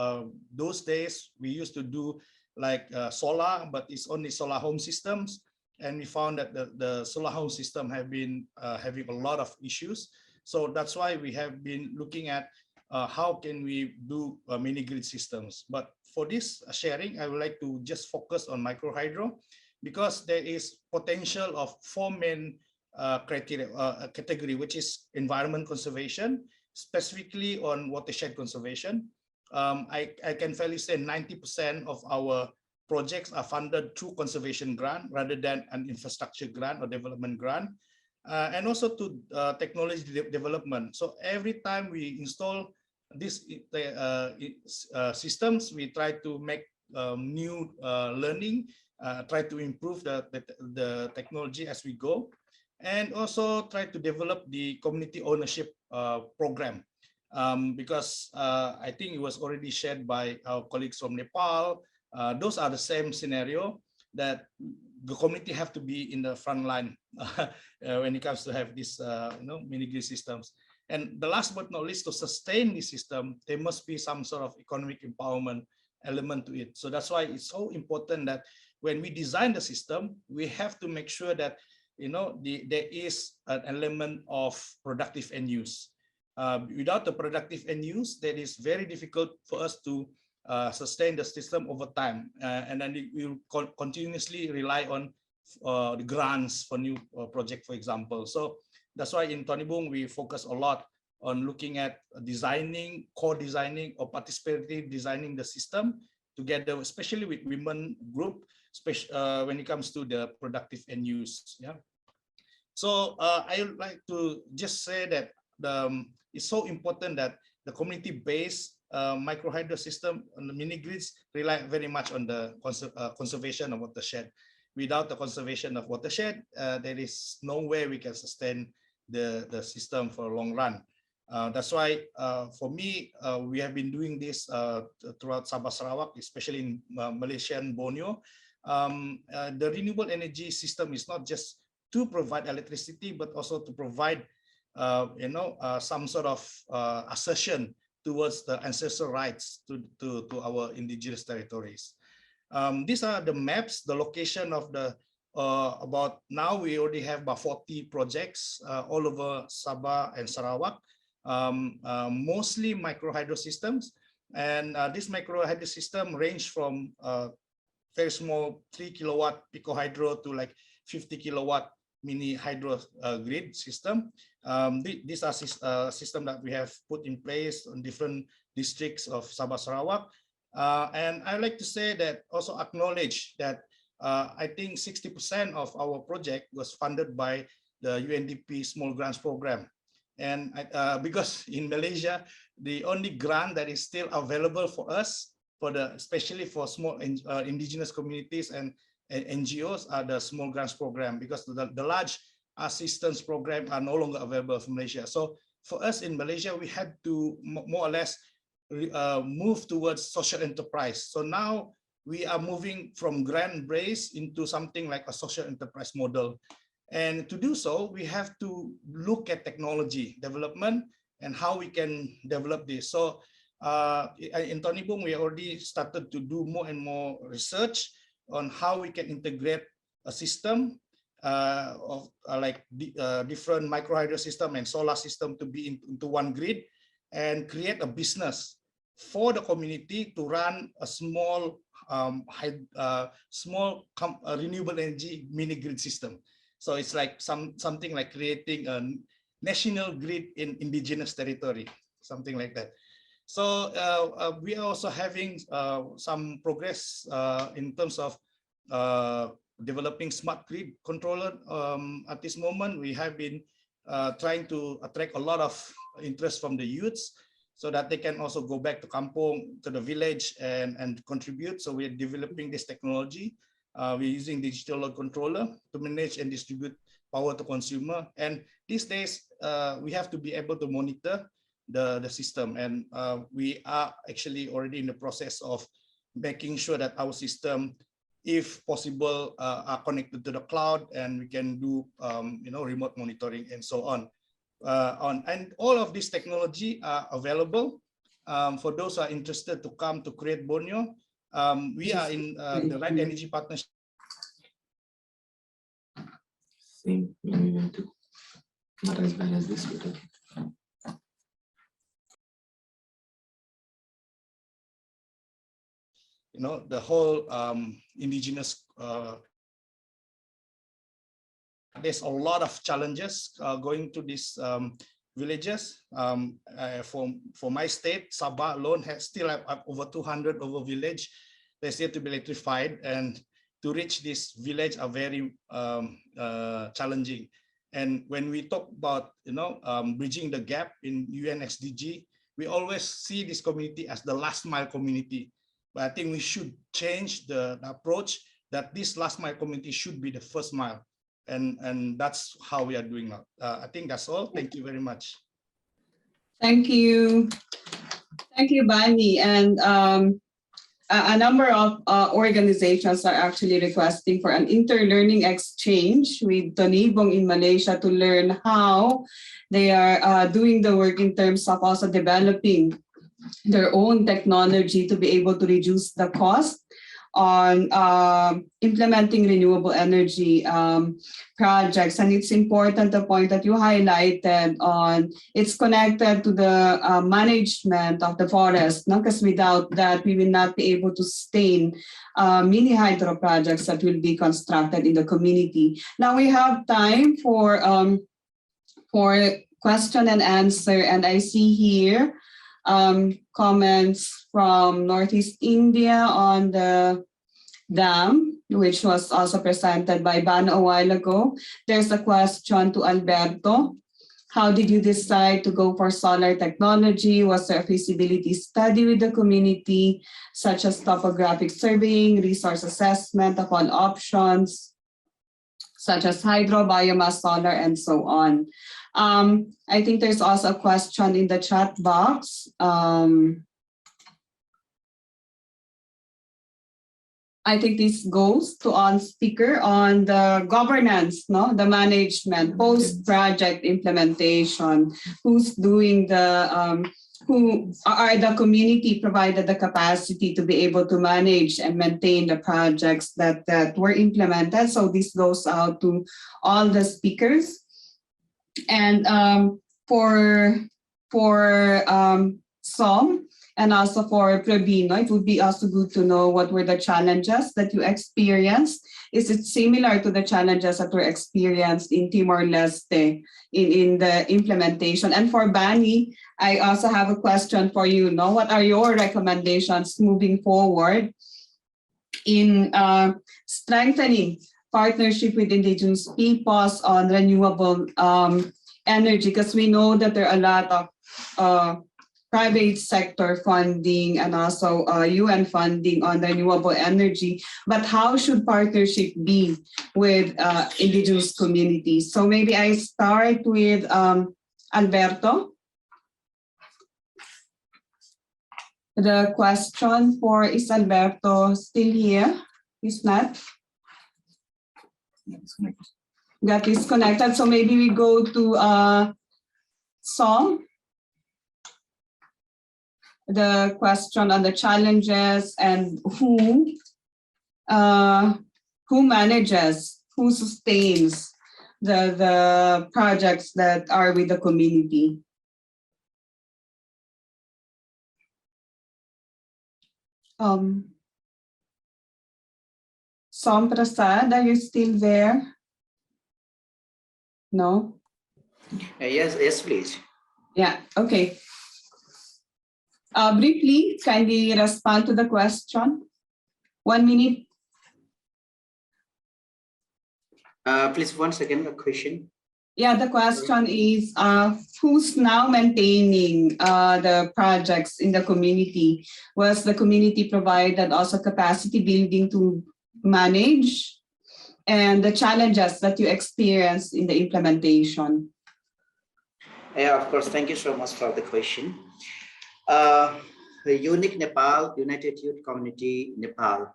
Those days we used to do like solar, but it's only solar home systems, and we found that the solar home system have been having a lot of issues. So that's why we have been looking at how can we do mini grid systems. But for this sharing, I would like to just focus on micro hydro, because there is potential of 4 main category, which is environment conservation, specifically on watershed conservation. I can fairly say 90% of our projects are funded through conservation grant rather than an infrastructure grant or development grant, and also to technology development. So every time we install these systems, we try to make new learning, try to improve the technology as we go, and also try to develop the community ownership program. Because I think it was already shared by our colleagues from Nepal. Those are the same scenario, that the community have to be in the front line when it comes to have these mini-grid systems. And the last but not least, to sustain the system, there must be some sort of economic empowerment element to it. So that's why it's so important that when we design the system, we have to make sure that there is an element of productive end use. Without the productive end use, that is very difficult for us to sustain the system over time, and then we will continuously rely on the grants for new project, for example. So that's why in Tonibung we focus a lot on looking at designing, co-designing, or participatory designing the system together, especially with women group, when it comes to the productive end use. Yeah. So I would like to just say that it's so important that the community-based micro hydro system and the mini grids rely very much on the conservation of watershed. Without the conservation of watershed, there is no way we can sustain the system for a long run. That's why, for me, we have been doing this throughout Sabah Sarawak, especially in Malaysia and Borneo. The renewable energy system is not just to provide electricity, but also to provide some sort of assertion towards the ancestral rights to our indigenous territories. These are the maps, the location of the about now we already have about 40 projects all over Sabah and Sarawak, mostly micro hydro systems, and this micro hydro system range from very small 3 kilowatt pico hydro to like 50 kilowatt mini hydro grid system. These are system that we have put in place in different districts of Sabah Sarawak. And I like to say that, also acknowledge that I think 60% of our project was funded by the UNDP Small Grants Program. And because in Malaysia, the only grant that is still available for us, especially for small indigenous communities and NGOs, are the Small Grants Program, because the large assistance program are no longer available from Malaysia. So for us in Malaysia, we had to more or less move towards social enterprise. So now we are moving from grant-based into something like a social enterprise model. And to do so, we have to look at technology development and how we can develop this. So in Tonibung, we already started to do more and more research on how we can integrate a system of different micro hydro system and solar system to be into one grid, and create a business for the community to run a small renewable energy mini grid system. So it's like something like creating a national grid in indigenous territory, something like that. So we are also having some progress in terms of developing smart grid controller. At this moment, we have been trying to attract a lot of interest from the youths, so that they can also go back to kampung, to the village, and contribute. So we're developing this technology. We're using digital load controller to manage and distribute power to consumer. And these days, we have to be able to monitor the system. And we are actually already in the process of making sure that our system, if possible, are connected to the cloud, and we can do remote monitoring and so on. And all of this technology are available for those who are interested to come to create Borneo. We are in the Right Energy Partnership. Same, we went to not as bad as this, but okay. The whole indigenous. There's a lot of challenges going to these villages. For my state, Sabah alone has still have over 200 village. they still to be electrified, and to reach this village are very challenging. And when we talk about bridging the gap in UN SDG, we always see this community as the last mile community. But I think we should change the approach that this last mile community should be the first mile. And that's how we are doing now. I think that's all. Thank you very much. Thank you. Thank you, Bani. And a number of organizations are actually requesting for an inter-learning exchange with Tonibong in Malaysia to learn how they are doing the work in terms of also developing their own technology to be able to reduce the cost on implementing renewable energy projects. And it's important the point that you highlighted on, it's connected to the management of the forest, because without that, we will not be able to sustain mini hydro projects that will be constructed in the community. Now we have time for question and answer, and I see here comments from Northeast India on the dam, which was also presented by Ban a while ago. There's a question to Alberto. How did you decide to go for solar technology? Was there a feasibility study with the community, such as topographic surveying, resource assessment of all options, such as hydro, biomass, solar, and so on? I think there's also a question in the chat box. I think this goes to on speaker on the governance, the management, post-project implementation, who's doing the, who are the community provided the capacity to be able to manage and maintain the projects that were implemented. So this goes out to all the speakers. And for some, and also for Pravino, it would be also good to know what were the challenges that you experienced. Is it similar to the challenges that were experienced in Timor-Leste in the implementation? And for Bani, I also have a question for you. What are your recommendations moving forward in strengthening partnership with indigenous peoples on renewable energy? Because we know that there are a lot of private sector funding and also UN funding on renewable energy, but how should partnership be with indigenous communities? So maybe I start with Alberto. The question for, is Alberto still here? He's not? Got disconnected. So maybe we go to Song. The question on the challenges and who manages, who sustains the projects that are with the community. Som Prasad, are you still there? No? Yes, please. Yeah, okay. Briefly, kindly respond to the question. 1 minute. Please, once again, the question. Yeah, the question is, who's now maintaining the projects in the community? Was the community provided also capacity building to manage, and the challenges that you experienced in the implementation? Yeah, of course. Thank you so much for the question. The Unique Nepal, United Youth Community Nepal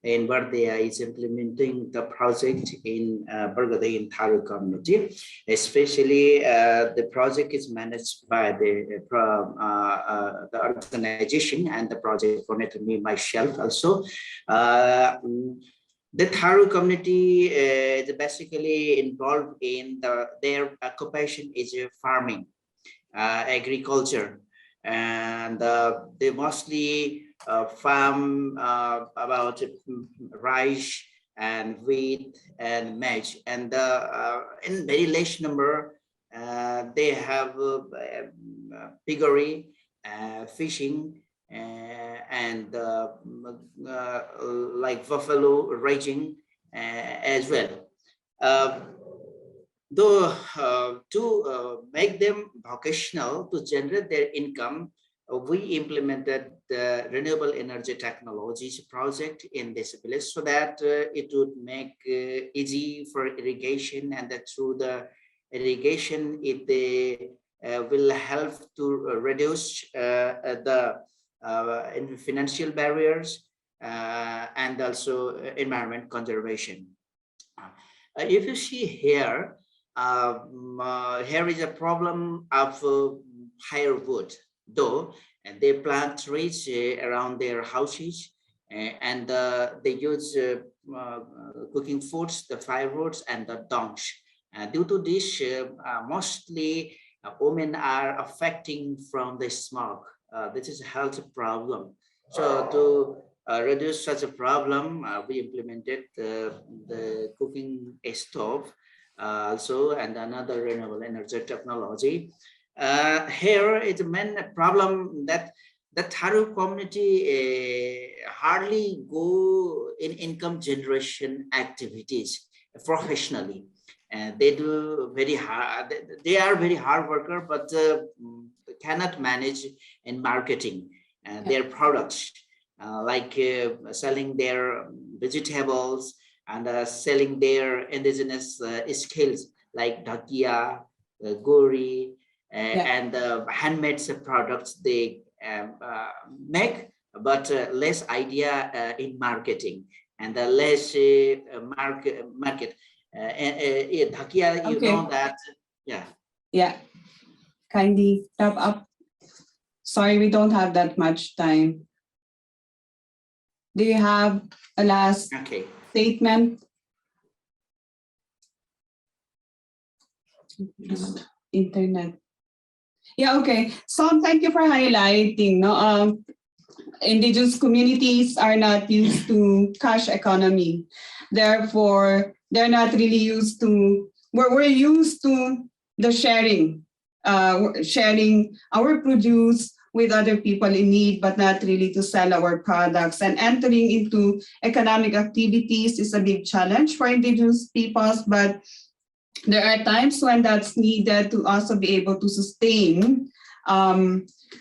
in Bardea is implementing the project in Bargadai in Tharu community. Especially the project is managed by the organization and the project coordinator, me, myself also. The Tharu community is basically involved in their occupation is farming, agriculture. And they mostly farm about rice and wheat and maize. And in very large number, they have piggery, fishing, and like buffalo ranging as well. Though to make them vocational to generate their income, we implemented the renewable energy technologies project in this village so that it would make easy for irrigation, and that through the irrigation it will help to reduce the financial barriers and also environment conservation. If you see here, here is a problem of higher wood, though, and they plant trees around their houses, and they use cooking foods, the firewoods and the dongs. Due to this, mostly women are affecting from the smoke. This is a health problem. So to reduce such a problem, we implemented the cooking stove also, and another renewable energy technology. Here is the main problem that the Tharu community hardly go in income generation activities professionally, and they do very hard. They are very hard worker, but cannot manage in marketing their products, like selling their vegetables and selling their indigenous skills like dhakia, gori, and handmade products they make, but less idea in marketing and less market. Dhakia, you know that, yeah. Yeah, kindly wrap up. Sorry, we don't have that much time. Do you have a last statement? Internet. Yeah, okay. So thank you for highlighting. No, indigenous communities are not used to cash economy. Therefore, they're not really used to, we're used to the sharing our produce with other people in need, but not really to sell our products. And entering into economic activities is a big challenge for indigenous peoples, but there are times when that's needed to also be able to sustain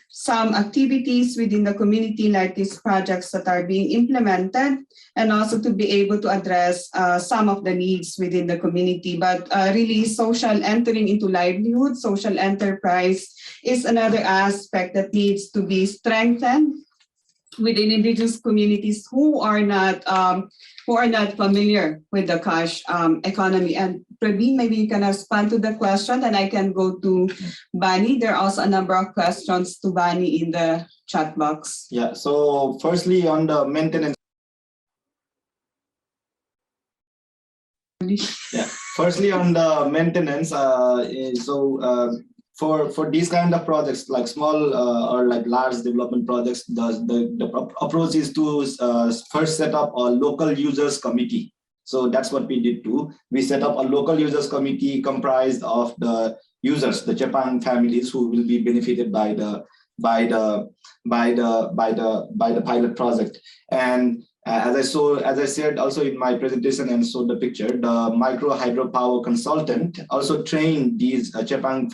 some activities within the community, like these projects that are being implemented, and also to be able to address some of the needs within the community. But really, social entering into livelihood, social enterprise is another aspect that needs to be strengthened within indigenous communities who are not familiar with the cash economy. And Praveen, maybe you can respond to the question, and I can go to Bani. There are also a number of questions to Bani in the chat box. Yeah, so firstly on the maintenance. Yeah, firstly on the maintenance, for these kind of projects, like small or like large development projects, the approach is to first set up a local users committee. So that's what we did too. We set up a local users committee comprised of the users, the Japan families who will be benefited by the pilot project. And as I said also in my presentation and showed the picture, the micro hydropower consultant also trained these Japan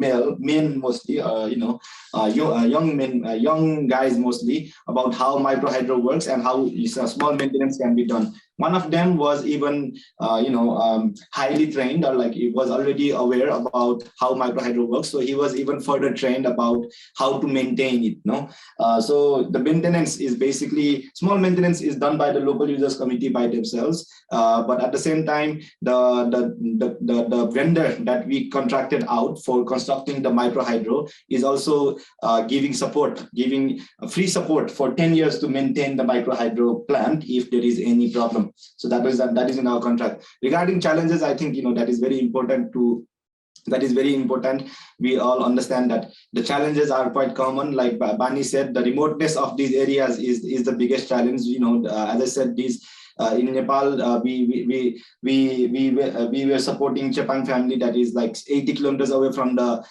men mostly, young men, young guys mostly, about how micro hydro works and how small maintenance can be done. One of them was even, highly trained, or like he was already aware about how micro hydro works. So he was even further trained about how to maintain it. So the maintenance is basically, small maintenance is done by the local users committee by themselves. But at the same time, the vendor that we contracted out for constructing the micro hydro is also giving free support for 10 years to maintain the micro hydro plant if there is any problem. So that is in our contract. Regarding challenges, I think that is very important. We all understand that the challenges are quite common. Like Bani said, the remoteness of these areas is the biggest challenge. As I said, these In Nepal, we were supporting Chepang family that is like 80 kilometers away from the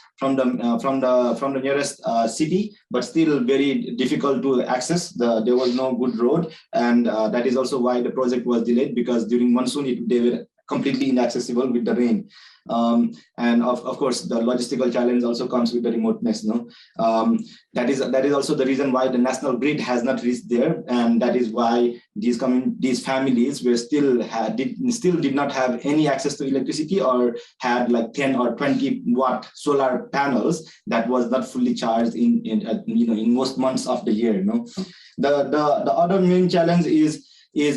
nearest city, but still very difficult to access. There was no good road, and that is also why the project was delayed, because during monsoon they were completely inaccessible with the rain. And of course, the logistical challenge also comes with the remoteness. No, that is also the reason why the national grid has not reached there, and that is why these families were still did not have any access to electricity, or had like 10 or 20 watt solar panels that was not fully charged in most months of the year. No, the other main challenge is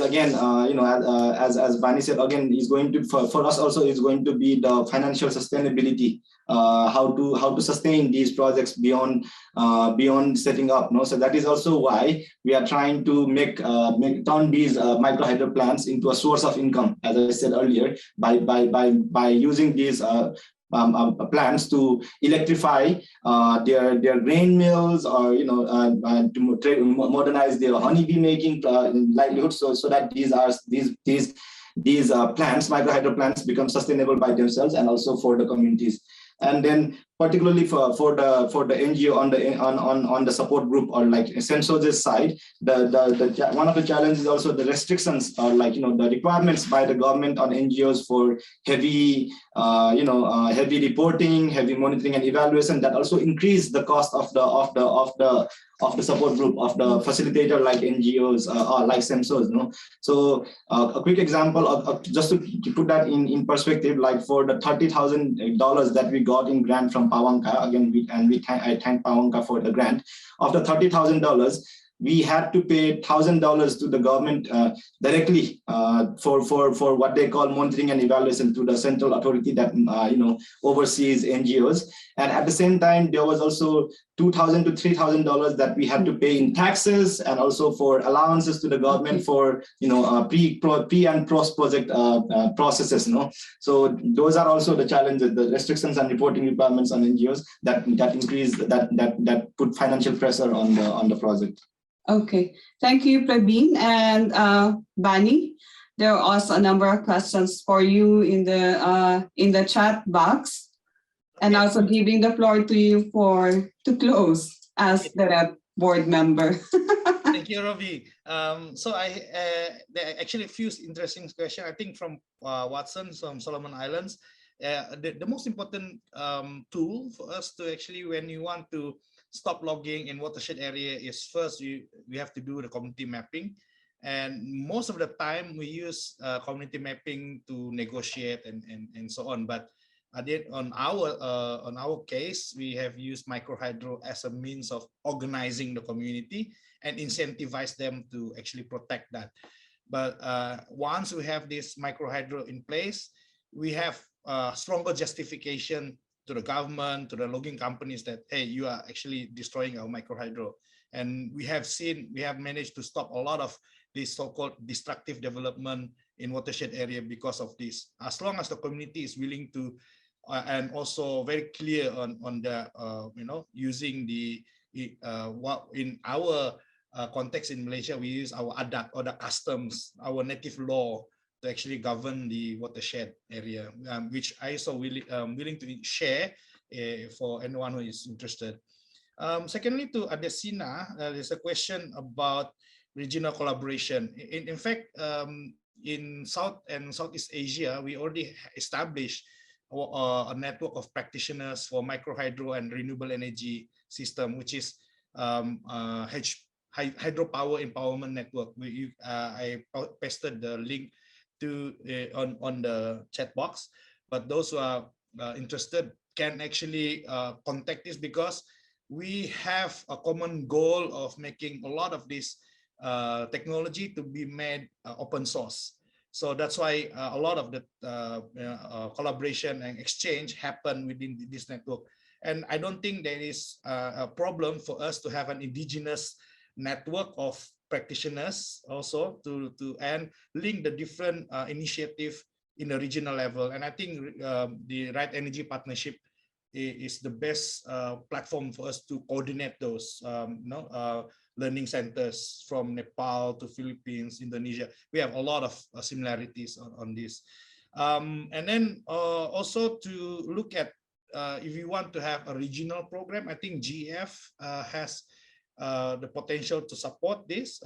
again, as Bani said, again, is going to for us also is going to be the financial sustainability, how to sustain these projects beyond setting up. No, so that is also why we are trying to turn these micro hydro plants into a source of income, as I said earlier, by using these plans to electrify their grain mills, or to modernize their honeybee making livelihoods, so that these plants, micro hydro plants, become sustainable by themselves and also for the communities. And then particularly for the NGO on the support group, or like Senso's side, the one of the challenges is also the restrictions, or like the requirements by the government on NGOs for heavy heavy reporting, heavy monitoring and evaluation, that also increase the cost of the support group, of the facilitator like NGOs or like SEMSOs. No, so a quick example of just to put that in perspective, like for the $30,000 that we got in grant from Pawanka, again, I thank Pawanka for the grant. Of the $30,000, we had to pay $1,000 to the government directly for what they call monitoring and evaluation to the central authority that oversees NGOs. And at the same time, there was also $2,000 to $3,000 that we had to pay in taxes, and also for allowances to the government for pre and post project processes. No, so those are also the challenges, the restrictions and reporting requirements on NGOs that increase that put financial pressure on the project. Okay, thank you, Praveen and Bani. There are also a number of questions for you in the chat box, and also giving the floor to you to close as the board member. Thank you, Ravi. So there are actually a few interesting questions, I think, from Watson from Solomon Islands. The most important tool for us to actually, when you want to stop logging in watershed area, is first we have to do the community mapping, and most of the time we use community mapping to negotiate and so on. But on our case, we have used microhydro as a means of organizing the community and incentivize them to actually protect that. But once we have this microhydro in place, we have stronger justification to the government, to the logging companies, that, hey, you are actually destroying our microhydro. And we have managed to stop a lot of this so-called destructive development in watershed area because of this. As long as the community is willing to, and also very clear on the, using the, what in our context in Malaysia, we use our adat or the customs, our native law, to actually govern the watershed area, which I also willing to share for anyone who is interested. Secondly, to Adesina, there's a question about regional collaboration. In fact, in South and Southeast Asia, we already established a network of practitioners for microhydro and renewable energy system, which is hydropower empowerment network. I pasted the link to on the chat box, but those who are interested can actually contact this, because we have a common goal of making a lot of this technology to be made open source. So that's why a lot of the collaboration and exchange happen within this network. And I don't think there is a problem for us to have an indigenous network of practitioners also to and link the different initiative in the regional level. And I think the Right Energy Partnership is the best platform for us to coordinate those learning centers from Nepal to Philippines, Indonesia. We have a lot of similarities on this. And then also to look at if you want to have a regional program, I think GF has the potential to support this.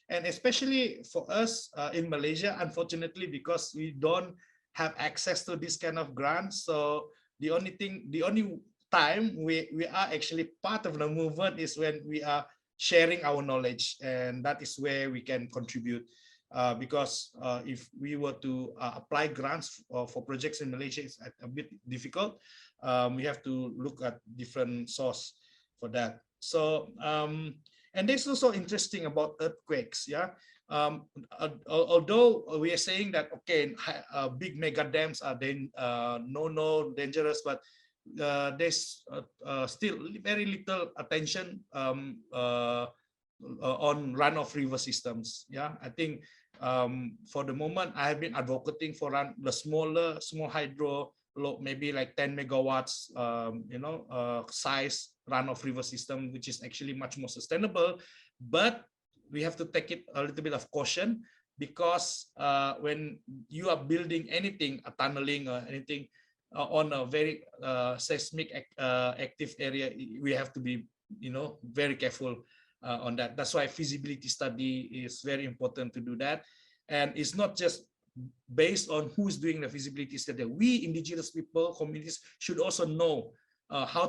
And especially for us in Malaysia, unfortunately, because we don't have access to this kind of grants. So the only time we are actually part of the movement is when we are sharing our knowledge, and that is where we can contribute. Because if we were to apply grants for projects in Malaysia, it's a bit difficult. We have to look at different source for that. So and this is also interesting about earthquakes. Yeah, although we are saying that okay, big mega dams are then no dangerous, but there's still very little attention on runoff river systems. Yeah, I think for the moment I have been advocating for the small hydro, maybe like 10 megawatts, size runoff river system, which is actually much more sustainable. But we have to take it a little bit of caution, because when you are building anything, a tunneling or anything on a very seismic active area, we have to be very careful on that. That's why feasibility study is very important to do that. And it's not just based on who's doing the feasibility study. We indigenous people, communities should also know how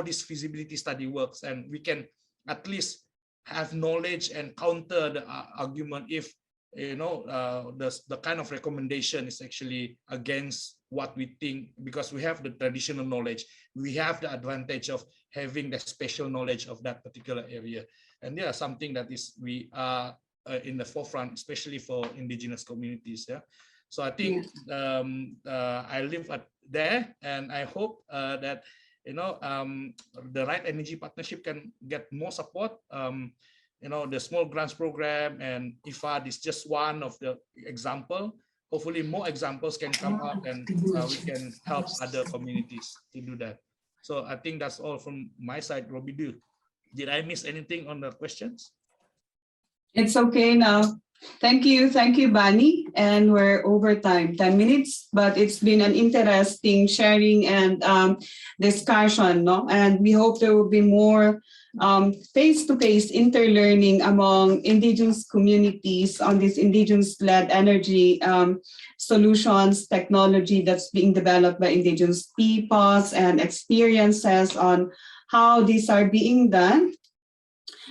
this feasibility study works, and we can at least have knowledge and counter the argument if the kind of recommendation is actually against what we think, because we have the traditional knowledge, we have the advantage of having the special knowledge of that particular area. And yeah, something that is we are in the forefront, especially for indigenous communities. Yeah, so I think I live there, and I hope that the Right Energy Partnership can get more support. The small grants program and IFAD is just one of the example. Hopefully more examples can come up, and we can help other communities to do that. So I think that's all from my side. Robbie, did I miss anything on the questions? It's okay now. Thank you, Bani. And we're over time, 10 minutes, but it's been an interesting sharing and discussion, no? And we hope there will be more face-to-face interlearning among indigenous communities on this indigenous-led energy solutions technology that's being developed by indigenous peoples, and experiences on how these are being done,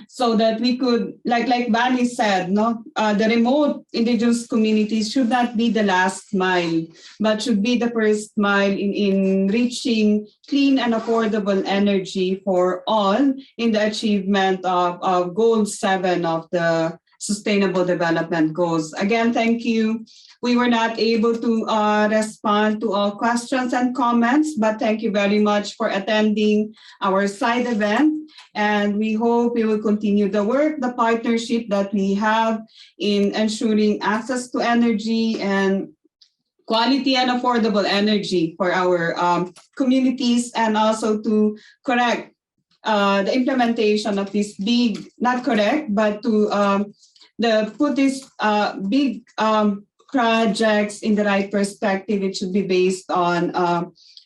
so that we could, like Bani said, the remote indigenous communities should not be the last mile, but should be the first mile in reaching clean and affordable energy for all in the achievement of Goal 7 of the Sustainable Development Goals. Again, thank you. We were not able to respond to all questions and comments, but thank you very much for attending our side event. And we hope we will continue the work, the partnership that we have in ensuring access to energy and quality and affordable energy for our communities, and also to correct the implementation of this big, not correct, but to put these big projects in the right perspective. It should be based on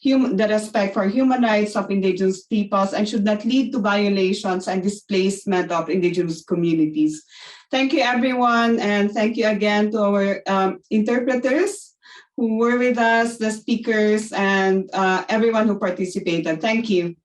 the respect for human rights of indigenous peoples, and should not lead to violations and displacement of indigenous communities. Thank you, everyone, and thank you again to our interpreters who were with us, the speakers, and everyone who participated. Thank you.